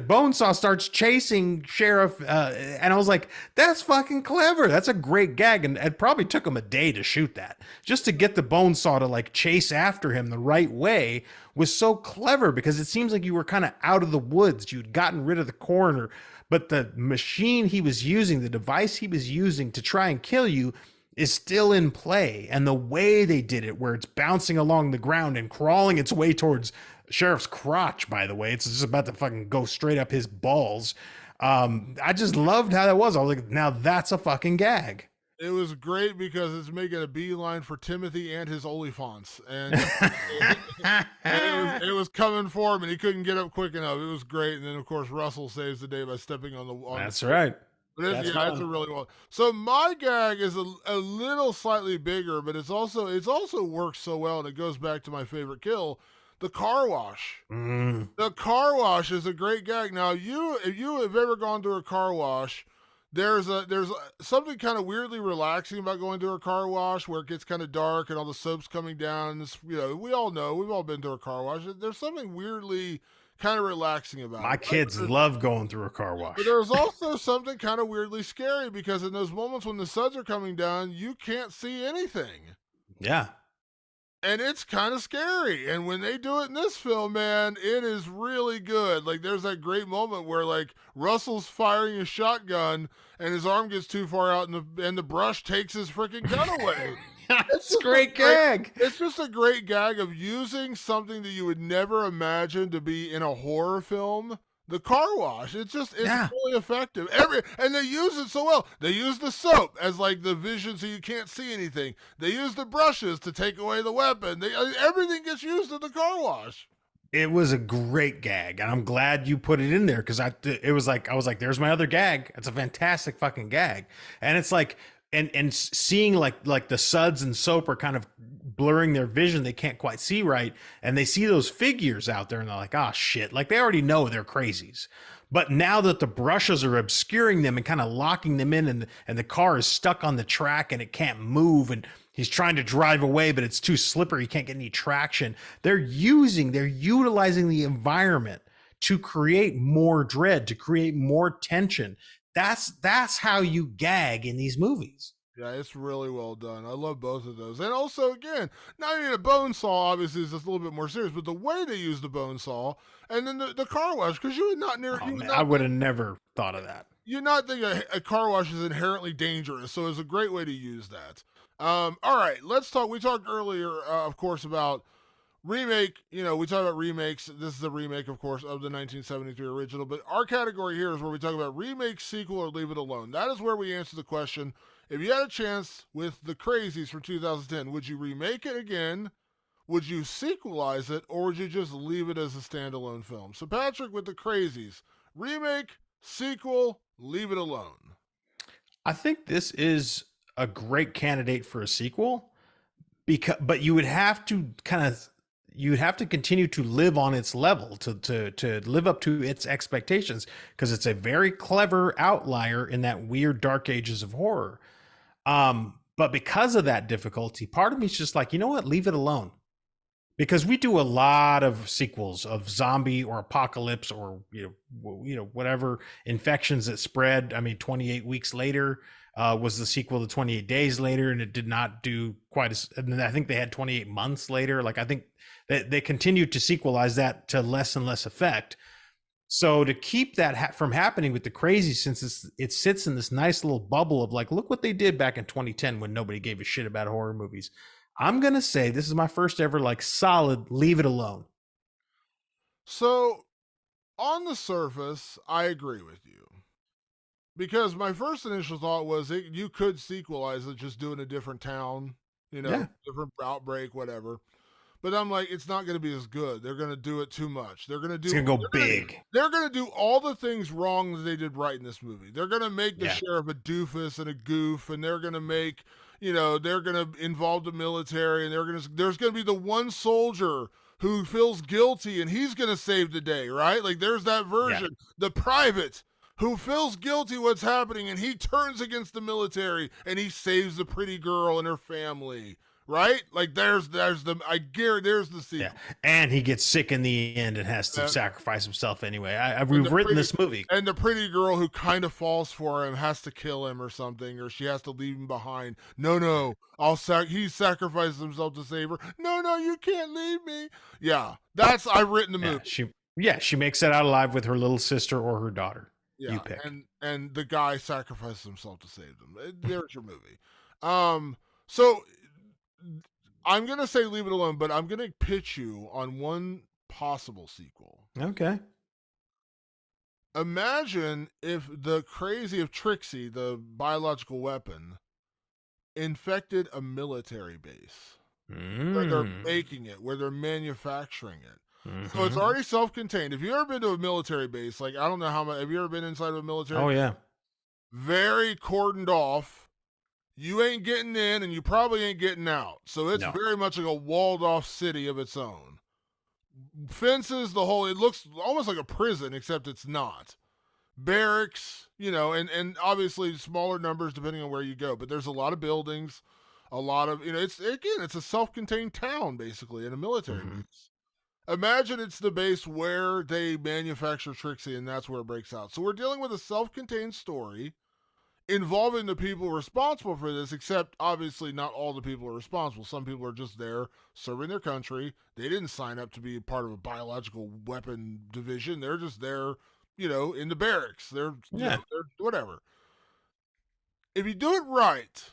bone saw starts chasing Sheriff. And I was like, that's fucking clever. That's a great gag. And it probably took him a day to shoot that. Just to get the bone saw to like chase after him the right way was so clever, because it seems like you were kind of out of the woods. You'd gotten rid of the coroner, but the machine he was using, the device he was using to try and kill you, is still in play. And the way they did it, where it's bouncing along the ground and crawling its way towards Sheriff's crotch, by the way, it's just about to fucking go straight up his balls. I just loved how that was. I was like, now that's a fucking gag. It was great because it's making a beeline for Timothy and his Oliphants, and, and it was coming for him, and he couldn't get up quick enough. It was great, and then of course Russell saves the day by stepping on the. That's right. But it's a really well. So my gag is a little slightly bigger, but it's also works so well, and it goes back to my favorite kill, the car wash. The car wash is a great gag. Now, if you have ever gone to a car wash, there's something kind of weirdly relaxing about going to a car wash, where it gets kind of dark and all the soap's coming down. And we all know, we've all been to a car wash. There's something weirdly kind of relaxing about My it. kids love going through a car wash. But there's also something kind of weirdly scary, because in those moments when the suds are coming down, you can't see anything. Yeah. And it's kind of scary. And when they do it in this film, man, it is really good. Like, there's that great moment where like Russell's firing a shotgun and his arm gets too far out, and the brush takes his freaking gun away. It's a great gag. It's just a great gag of using something that you would never imagine to be in a horror film. The car wash. It's really effective. And they use it so well. They use the soap as like the vision, so you can't see anything. They use the brushes to take away the weapon. Everything gets used in the car wash. It was a great gag, and I'm glad you put it in there, because I was like, there's my other gag. It's a fantastic fucking gag, and it's like, and seeing like the suds and soap are kind of blurring their vision. They can't quite see right, and they see those figures out there, and they're like, "Oh shit!" Like they already know they're crazies, but now that the brushes are obscuring them and kind of locking them in, and the car is stuck on the track and it can't move, and he's trying to drive away, but it's too slippery, he can't get any traction. They're utilizing the environment to create more dread, to create more tension. That's how you gag in these movies. Yeah, it's really well done. I love both of those. And also, again, not even a bone saw, obviously, is just a little bit more serious, but the way they use the bone saw and then the car wash, because Oh you would man, I not would think, have never thought of that. you not think a car wash is inherently dangerous. So it's a great way to use that. All right, let's talk. We talked earlier, of course, about remake. We talk about remakes. This is a remake, of course, of the 1973 original. But our category here is where we talk about remake, sequel, or leave it alone. That is where we answer the question: if you had a chance with the Crazies from 2010, would you remake it again? Would you sequelize it, or would you just leave it as a standalone film? So, Patrick, with the Crazies, remake, sequel, leave it alone. I think this is a great candidate for a sequel, because but you would have to you would have to continue to live on its level, to live up to its expectations, because it's a very clever outlier in that weird dark ages of horror. But because of that difficulty, part of me is just like, you know what, leave it alone, because we do a lot of sequels of zombie or apocalypse, or whatever infections that spread. I mean, 28 weeks later was the sequel to 28 days later, and it did not do quite as. And I think they had 28 months later. Like I think that they continued to sequelize that to less and less effect. So to keep that from happening with the Crazy, since it sits in this nice little bubble of like, look what they did back in 2010 when nobody gave a shit about horror movies. I'm gonna say this is my first ever like solid leave it alone. So, on the surface, I agree with you. Because my first initial thought was you could sequelize it, just do it in a different town, Yeah, different outbreak, whatever. But I'm like, it's not going to be as good. They're going to do it too much. it's gonna go big. They're going to do all the things wrong that they did right in this movie. They're going to make the Yeah, sheriff a doofus and a goof, and they're going to make, they're going to involve the military, and there's going to be the one soldier who feels guilty, and he's going to save the day, right? Like there's that yeah, version, the private who feels guilty what's happening, and he turns against the military, and he saves the pretty girl and her family, right? Like there's the yeah. sequel. And he gets sick in the end and has to Uh, sacrifice himself anyway. and We've written this movie. the pretty girl who kind of falls for him has to kill him or something, or she has to leave him behind. No, he sacrifices himself to save her. No, you can't leave me. Yeah, that's I've written the Yeah, movie. she makes it out alive with her little sister or her daughter. You Yeah, pick. and the guy sacrifices himself to save them. There's your movie. So I'm gonna say leave it alone, but I'm gonna pitch you on one possible sequel. Okay. Imagine if Trixie, the biological weapon, infected a military base where they're Mm. making it, where they're manufacturing it. So it's Hmm. already self-contained. If you've ever been to a military base, like I don't know how much, have you ever been inside of a military Oh base? yeah. Very cordoned off. You ain't getting in, and you probably ain't getting out. So it's No. very much like a walled-off city of its own. Fences, it looks almost like a prison, except it's not. Barracks, and obviously smaller numbers depending on where you go. But there's a lot of buildings, a lot of it's a self-contained town basically in a military Hmm. base. Imagine it's the base where they manufacture Trixie, and that's where it breaks out. So we're dealing with a self-contained story involving the people responsible for this, except obviously not all the people are responsible. Some people are just there serving their country. They didn't sign up to be part of a biological weapon division. They're just there, in the barracks. Yeah. They're whatever. If you do it right,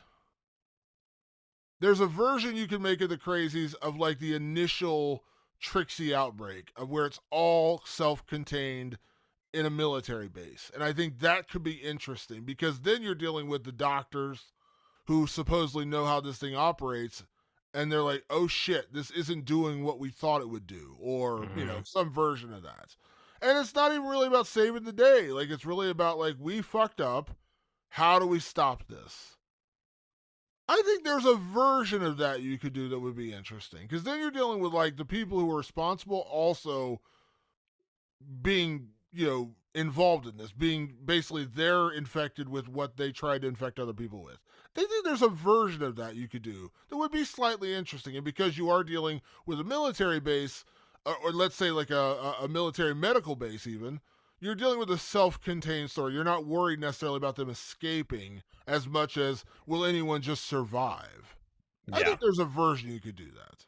there's a version you can make of the Crazies of like the initial Trixie outbreak of where it's all self-contained in a military base. And I think that could be interesting because then you're dealing with the doctors who supposedly know how this thing operates, and they're like, oh shit, this isn't doing what we thought it would do, or, Hmm. some version of that. And it's not even really about saving the day. Like, it's really about, like, we fucked up. How do we stop this? I think there's a version of that you could do that would be interesting, because then you're dealing with like the people who are responsible also being, involved in this, being basically they're infected with what they tried to infect other people with. They think there's a version of that you could do that would be slightly interesting, and because you are dealing with a military base, or let's say like a military medical base, even you're dealing with a self-contained story. You're not worried necessarily about them escaping as much as will anyone just survive. I Yeah. think there's a version you could do that.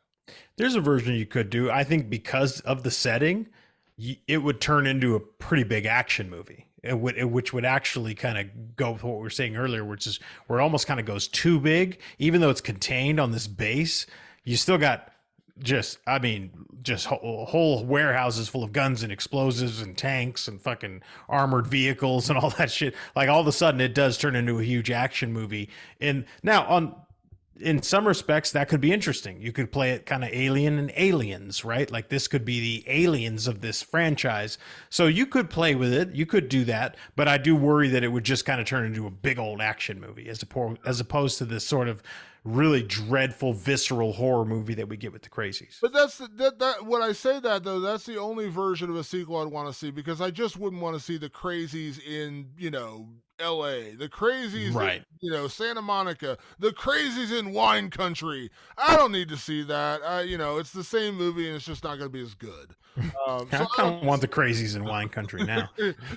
There's a version you could do. I think because of the setting, it would turn into a pretty big action movie. Which would actually kind of go with what we were saying earlier, which is where it almost kind of goes too big, even though it's contained on this base. You still got just whole warehouses full of guns and explosives and tanks and fucking armored vehicles and all that shit. Like all of a sudden, it does turn into a huge action movie. And now on in some respects that could be interesting. You could play it kind of Alien and Aliens, right? Like this could be the aliens of this franchise. So you could play with it. You could do that, but I do worry that it would just kind of turn into a big old action movie as opposed to this sort of really dreadful visceral horror movie that we get with the Crazies. But that when I say that though, that's the only version of a sequel I'd want to see, because I just wouldn't want to see the Crazies in, L.A., the Crazies Right. in, Santa Monica, the Crazies in wine country. I don't need to see that. It's the same movie and it's just not going to be as good. I So kind of want the Crazies in wine country now.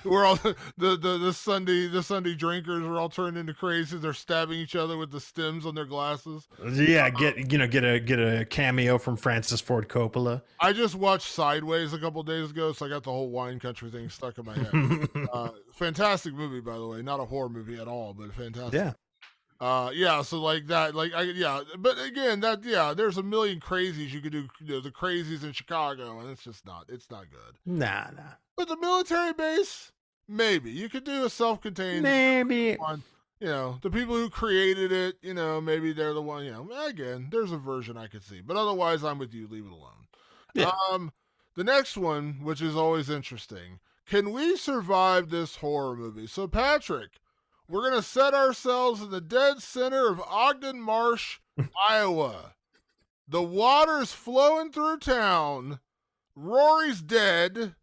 we're all the Sunday drinkers are all turned into crazies. They're stabbing each other with the stems on their glasses. Yeah, get a cameo from Francis Ford Coppola. I just watched Sideways a couple days ago, so I got the whole wine country thing stuck in my head. Fantastic movie, by the way. Not a horror movie at all, but fantastic. Yeah. Yeah. So like that, But again, there's a million crazies you could do. The Crazies in Chicago, and it's not good. Nah. But the military base, maybe you could do a self-contained Maybe. one. The people who created it, maybe they're the one. Again, there's a version I could see, but otherwise, I'm with you. Leave it alone. Yeah. The next one, which is always interesting, can we survive this horror movie? So, Patrick, we're going to set ourselves in the dead center of Ogden Marsh, Iowa. The water's flowing through town. Rory's dead,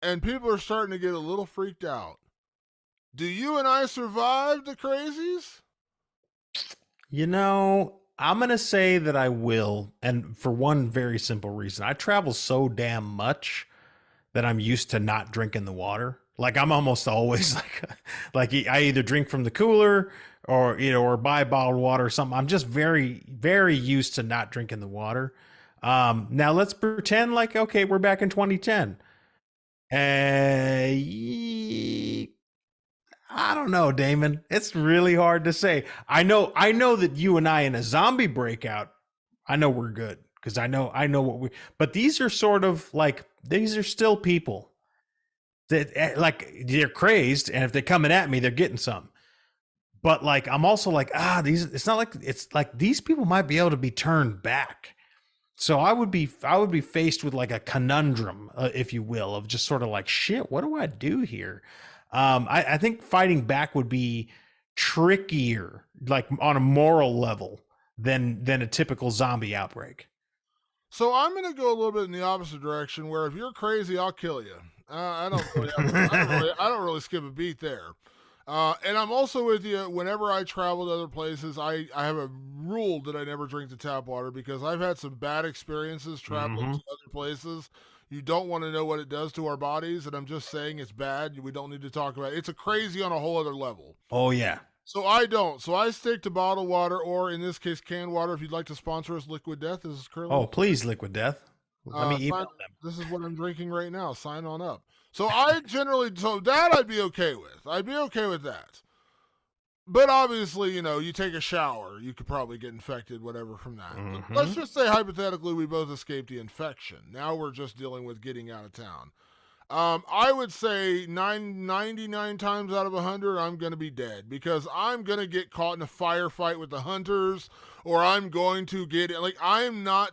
and people are starting to get a little freaked out. Do you and I survive the Crazies? I'm going to say that I will. And for one very simple reason, I travel so damn much that I'm used to not drinking the water. Like I'm almost always like I either drink from the cooler or buy bottled water or something. I'm just very, very used to not drinking the water. Now let's pretend like, okay, we're back in 2010. I don't know, Damon. It's really hard to say. I know that you and I in a zombie breakout, I know we're good because I know what but these are sort of like, these are still people that like they're crazed. And if they're coming at me, they're getting some. But like, I'm also like, it's not like, it's like these people might be able to be turned back. So I would be faced with like a conundrum, if you will, of just sort of like, shit, what do I do here? I think fighting back would be trickier, like on a moral level, than a typical zombie outbreak. So I'm going to go a little bit in the opposite direction, where if you're crazy, I'll kill you. I don't really skip a beat there. And I'm also with you. Whenever I travel to other places, I have a rule that I never drink the tap water, because I've had some bad experiences traveling to other places. You don't want to know what it does to our bodies, and I'm just saying it's bad. We don't need to talk about it. It's a crazy on a whole other level. Oh yeah. So I don't. So I stick to bottled water, or in this case, canned water. If you'd like to sponsor us, Liquid Death, this is currently. Oh please, Liquid Death. Let me email them. This is what I'm drinking right now. Sign on up. So that I'd be okay with. I'd be okay with that. But obviously, you take a shower, you could probably get infected, whatever, from that. Mm-hmm. Let's just say, hypothetically, we both escaped the infection. Now we're just dealing with getting out of town. I would say 99 times out of 100, I'm going to be dead, because I'm going to get caught in a firefight with the hunters, or I'm going to get, I'm not,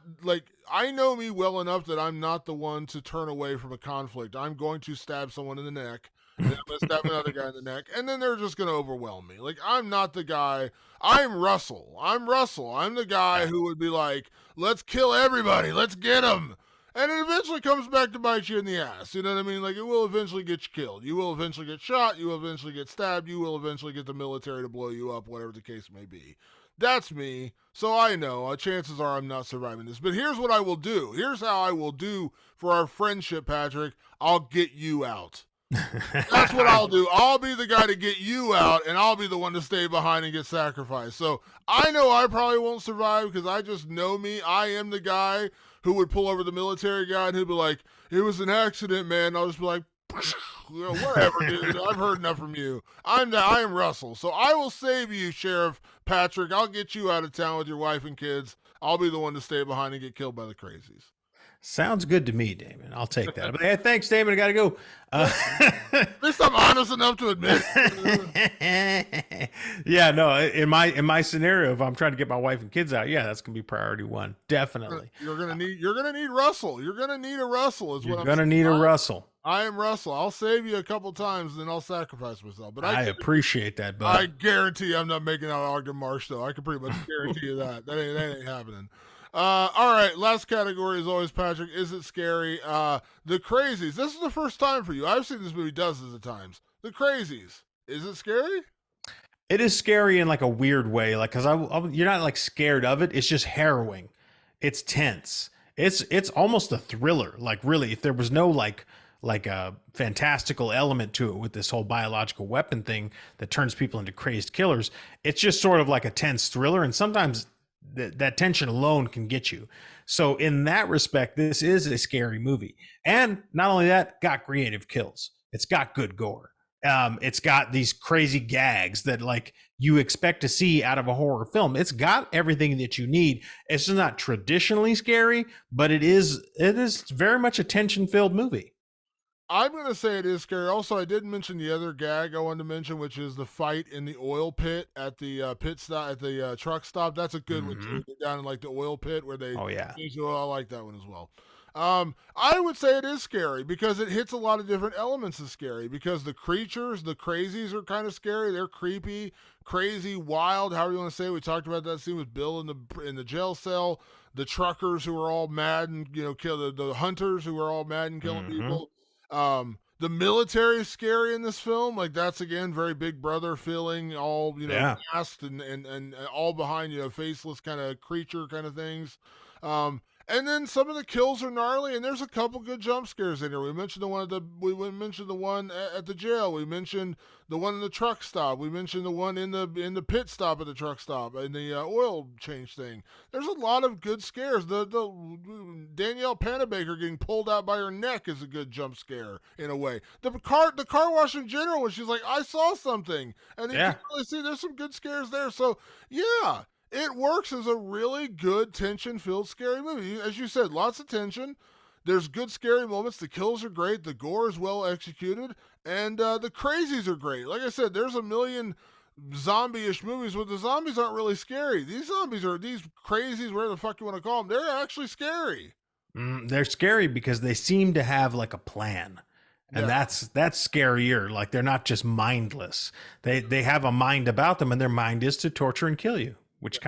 I know me well enough that I'm not the one to turn away from a conflict. I'm going to stab someone in the neck and I'm gonna stab another guy in the neck, and then they're just gonna overwhelm me. Like, I'm not the guy. I'm Russell. I'm Russell. I'm the guy Yeah. who would be like, let's kill everybody. Let's get them. And it eventually comes back to bite you in the ass. You know what I mean? Like, it will eventually get you killed. You will eventually get shot. You will eventually get stabbed. You will eventually get the military to blow you up, whatever the case may be. That's me. So I know. Chances are I'm not surviving this. But here's what I will do. Here's how I will do for our friendship, Patrick. I'll get you out. That's what I'll do. I'll be the guy to get you out, and I'll be the one to stay behind and get sacrificed. So I know I probably won't survive because I just know me. I am the guy who would pull over the military guy and he'd be like, it was an accident, man. I'll just be like, whatever, dude. I've heard enough from you. I am Russell. So I will save you, Sheriff Patrick. I'll get you out of town with your wife and kids. I'll be the one to stay behind and get killed by the crazies. Sounds good to me, Damon. I'll take that. But hey, thanks, Damon. I got to go. At least I'm honest enough to admit. Yeah, no. In my scenario, if I'm trying to get my wife and kids out, yeah, that's gonna be priority one, definitely. You're gonna need Russell. You're gonna need a Russell. Is You're what gonna I'm need a Russell. I am Russell. I'll save you a couple times, and then I'll sacrifice myself. But I appreciate that, bud. I guarantee I'm not making out Ogden Marsh, though. I can pretty much guarantee you that. That ain't happening. All right, last category is always, Patrick. Is it scary? The Crazies. This is the first time for you. I've seen this movie dozens of times. The Crazies. Is it scary? It is scary in like a weird way, like because you're not like scared of it. It's just harrowing. It's tense. It's almost a thriller. Like really, if there was no like a fantastical element to it with this whole biological weapon thing that turns people into crazed killers, it's just sort of like a tense thriller. And sometimes that tension alone can get you. So in that respect, this is a scary movie. And not only that, got creative kills. It's got good gore. It's got these crazy gags that like you expect to see out of a horror film. It's got everything that you need. It's just not traditionally scary, but it is very much a tension-filled movie. I'm going to say it is scary. Also, I did mention the other gag I wanted to mention, which is the fight in the oil pit at the pit stop, at the truck stop. That's a good one too. Down in like the oil pit where they. Oh yeah. I like that one as well. I would say it is scary because it hits a lot of different elements of scary. Because the creatures, the crazies, are kind of scary. They're creepy, crazy, wild. However you want to say it. We talked about that scene with Bill in the jail cell. The truckers who are all mad and kill the hunters who are all mad and killing people. The military is scary in this film. Like that's again very Big Brother feeling, all masked and all behind faceless kind of creature kind of things. And then some of the kills are gnarly, and there's a couple good jump scares in here. We mentioned the one at the jail. We mentioned the one in the truck stop. We mentioned the one in the pit stop at the truck stop, in the oil change thing. There's a lot of good scares. The Danielle Panabaker getting pulled out by her neck is a good jump scare in a way. The car wash in general, when she's like, I saw something, and you can really see there's some good scares there. So yeah. It works as a really good tension-filled scary movie. As you said, lots of tension. There's good scary moments. The kills are great. The gore is well executed. And the crazies are great. Like I said, there's a million zombie-ish movies where the zombies aren't really scary. These crazies, whatever the fuck you want to call them, they're actually scary. They're scary because they seem to have like a plan. And that's scarier. Like they're not just mindless. They have a mind about them, and their mind is to torture and kill you. Which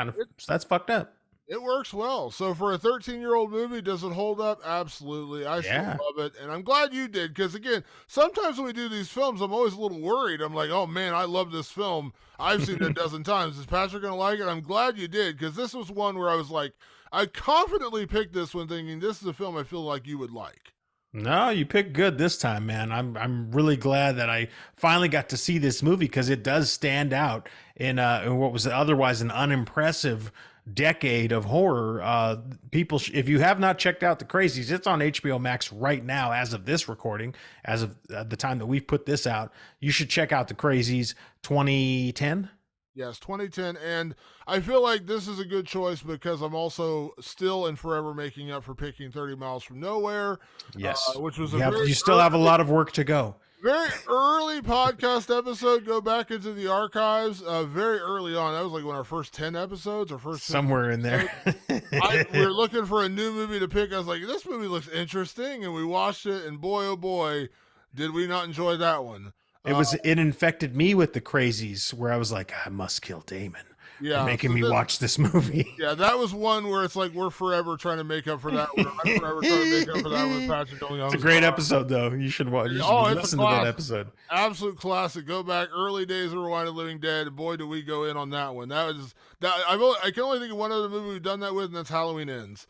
that's fucked up. It works well. So for a 13-year-old movie, does it hold up? Absolutely. I still love it. And I'm glad you did. Because again, sometimes when we do these films, I'm always a little worried. I'm like, oh man, I love this film. I've seen it a dozen times. Is Patrick going to like it? I'm glad you did. Because this was one where I was like, I confidently picked this one thinking this is a film I feel like you would like. No, you picked good this time, man. I'm really glad that I finally got to see this movie because it does stand out in what was otherwise an unimpressive decade of horror. People, if you have not checked out The Crazies, it's on HBO Max right now as of this recording, as of the time that we put this out. You should check out The Crazies 2010. Yes, 2010. And I feel like this is a good choice because I'm also still and forever making up for picking 30 Miles from Nowhere. Yes. Which was you still have a lot of work to go. Very early podcast episode. Go back into the archives. Very early on. That was like one of our first 10 episodes or first somewhere in there. We were looking for a new movie to pick. I was like, this movie looks interesting. And we watched it. And boy, oh boy, did we not enjoy that one. It infected me with the crazies where I was like, I must kill Damon for Yeah, making so me watch this movie. yeah, that was one where it's like we're forever trying to make up for that. I'm forever trying to make up for that with Patrick It's a Young's. great episode, though. You should watch. You should Oh, it's a listen to that classic. episode. Absolute classic. Go back early days of Rewind of the Living Dead. And boy, do we go in on that one. That was that. I can only think of one other movie we've done that with, and that's Halloween Ends.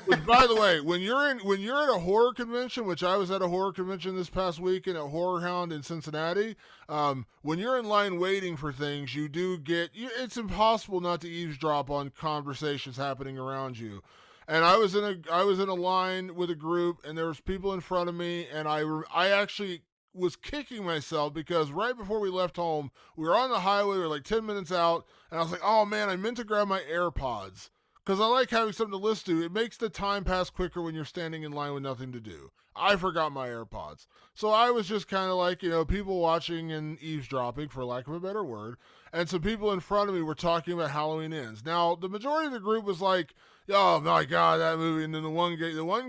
Which, by the way, when you're at a horror convention, which I was at a horror convention this past weekend at Horror Hound in Cincinnati, when you're in line waiting for things, you do get. It's impossible not to eavesdrop on conversations happening around you. And I was in a line with a group, and there was people in front of me, and I actually was kicking myself because right before we left home, we were on the highway, we were like 10 minutes out, and I was like, oh man, I meant to grab my AirPods. Because I like having something to listen to. It makes the time pass quicker when you're standing in line with nothing to do. I forgot my AirPods. So I was just kind of like, people watching and eavesdropping, for lack of a better word. And some people in front of me were talking about Halloween Ends. Now, the majority of the group was like, oh my God, that movie. And then the one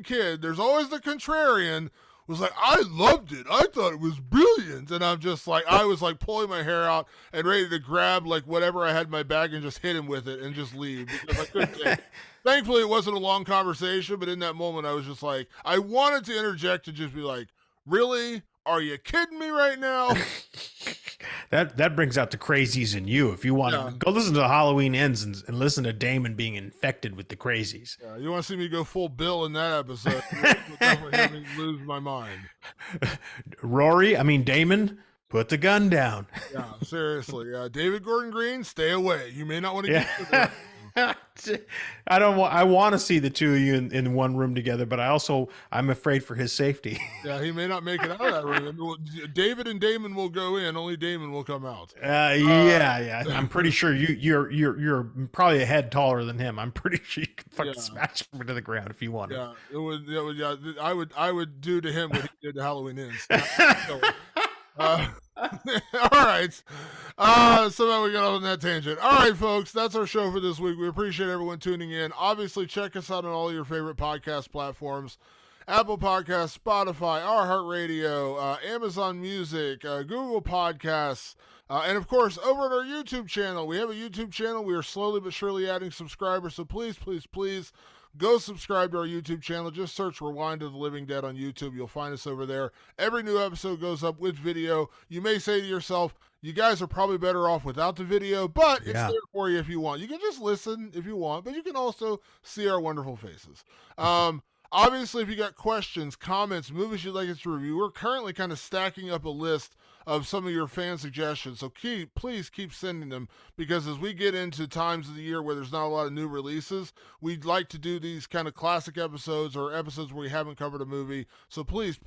kid, there's always the contrarian, was like, I loved it. I thought it was brilliant. And I'm just like, I was like pulling my hair out and ready to grab like whatever I had in my bag and just hit him with it and just leave because I couldn't take it. Thankfully, it wasn't a long conversation, but in that moment, I was just like, I wanted to interject and just be like, really? Are you kidding me right now? That brings out the crazies in you. If you want to go listen to Halloween Ends and listen to Damon being infected with the crazies. Yeah, you want to see me go full Bill in that episode? You'll definitely hear me lose my mind. Damon, put the gun down. Yeah, seriously. David Gordon Green, stay away. You may not want to get to that. I want to see the two of you in one room together, but I'm afraid for his safety. Yeah, he may not make it out of that room. David and Damon will go in. Only Damon will come out. Yeah. I'm pretty sure you're probably a head taller than him. I'm pretty sure you could fucking smash him to the ground if you wanted. Yeah, it would. Yeah, I would do to him what he did to Halloween Ends. All right. Somehow we got off on that tangent. All right, folks, that's our show for this week. We appreciate everyone tuning in. Obviously, check us out on all your favorite podcast platforms. Apple Podcasts, Spotify, iHeartRadio, Amazon Music, Google Podcasts, and of course, over at our YouTube channel. We have a YouTube channel. We are slowly but surely adding subscribers, so please, please, please, go subscribe to our YouTube channel. Just search Rewind of the Living Dead on YouTube. You'll find us over there. Every new episode goes up with video. You may say to yourself, you guys are probably better off without the video, but it's there for you if you want. You can just listen if you want, but you can also see our wonderful faces. Obviously, if you got questions, comments, movies you'd like us to review, we're currently kind of stacking up a list of some of your fan suggestions. So please keep sending them, because as we get into times of the year where there's not a lot of new releases, we'd like to do these kind of classic episodes or episodes where we haven't covered a movie. So please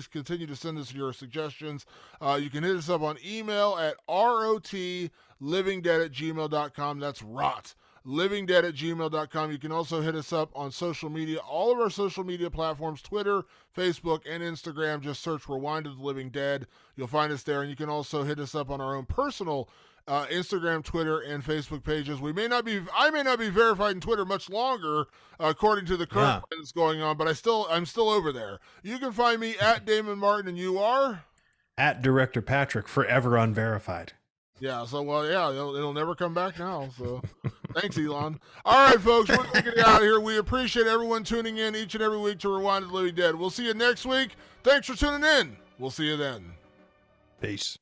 continue to send us your suggestions. You can hit us up on email at rotlivingdead@gmail.com. That's rot. livingdead@gmail.com. You can also hit us up on social media, all of our social media platforms, Twitter, Facebook, and Instagram. Just search Rewind of the Living Dead. You'll find us there. And you can also hit us up on our own personal Instagram, Twitter, and Facebook pages. I may not be verified in Twitter much longer, according to the current plan that's going on, but I'm still over there. You can find me at Damon Martin, and you are? At Director Patrick, forever unverified. Yeah, so, it'll never come back now, so thanks, Elon. All right, folks, we're going to get out of here. We appreciate everyone tuning in each and every week to Rewind of the Living Dead. We'll see you next week. Thanks for tuning in. We'll see you then. Peace.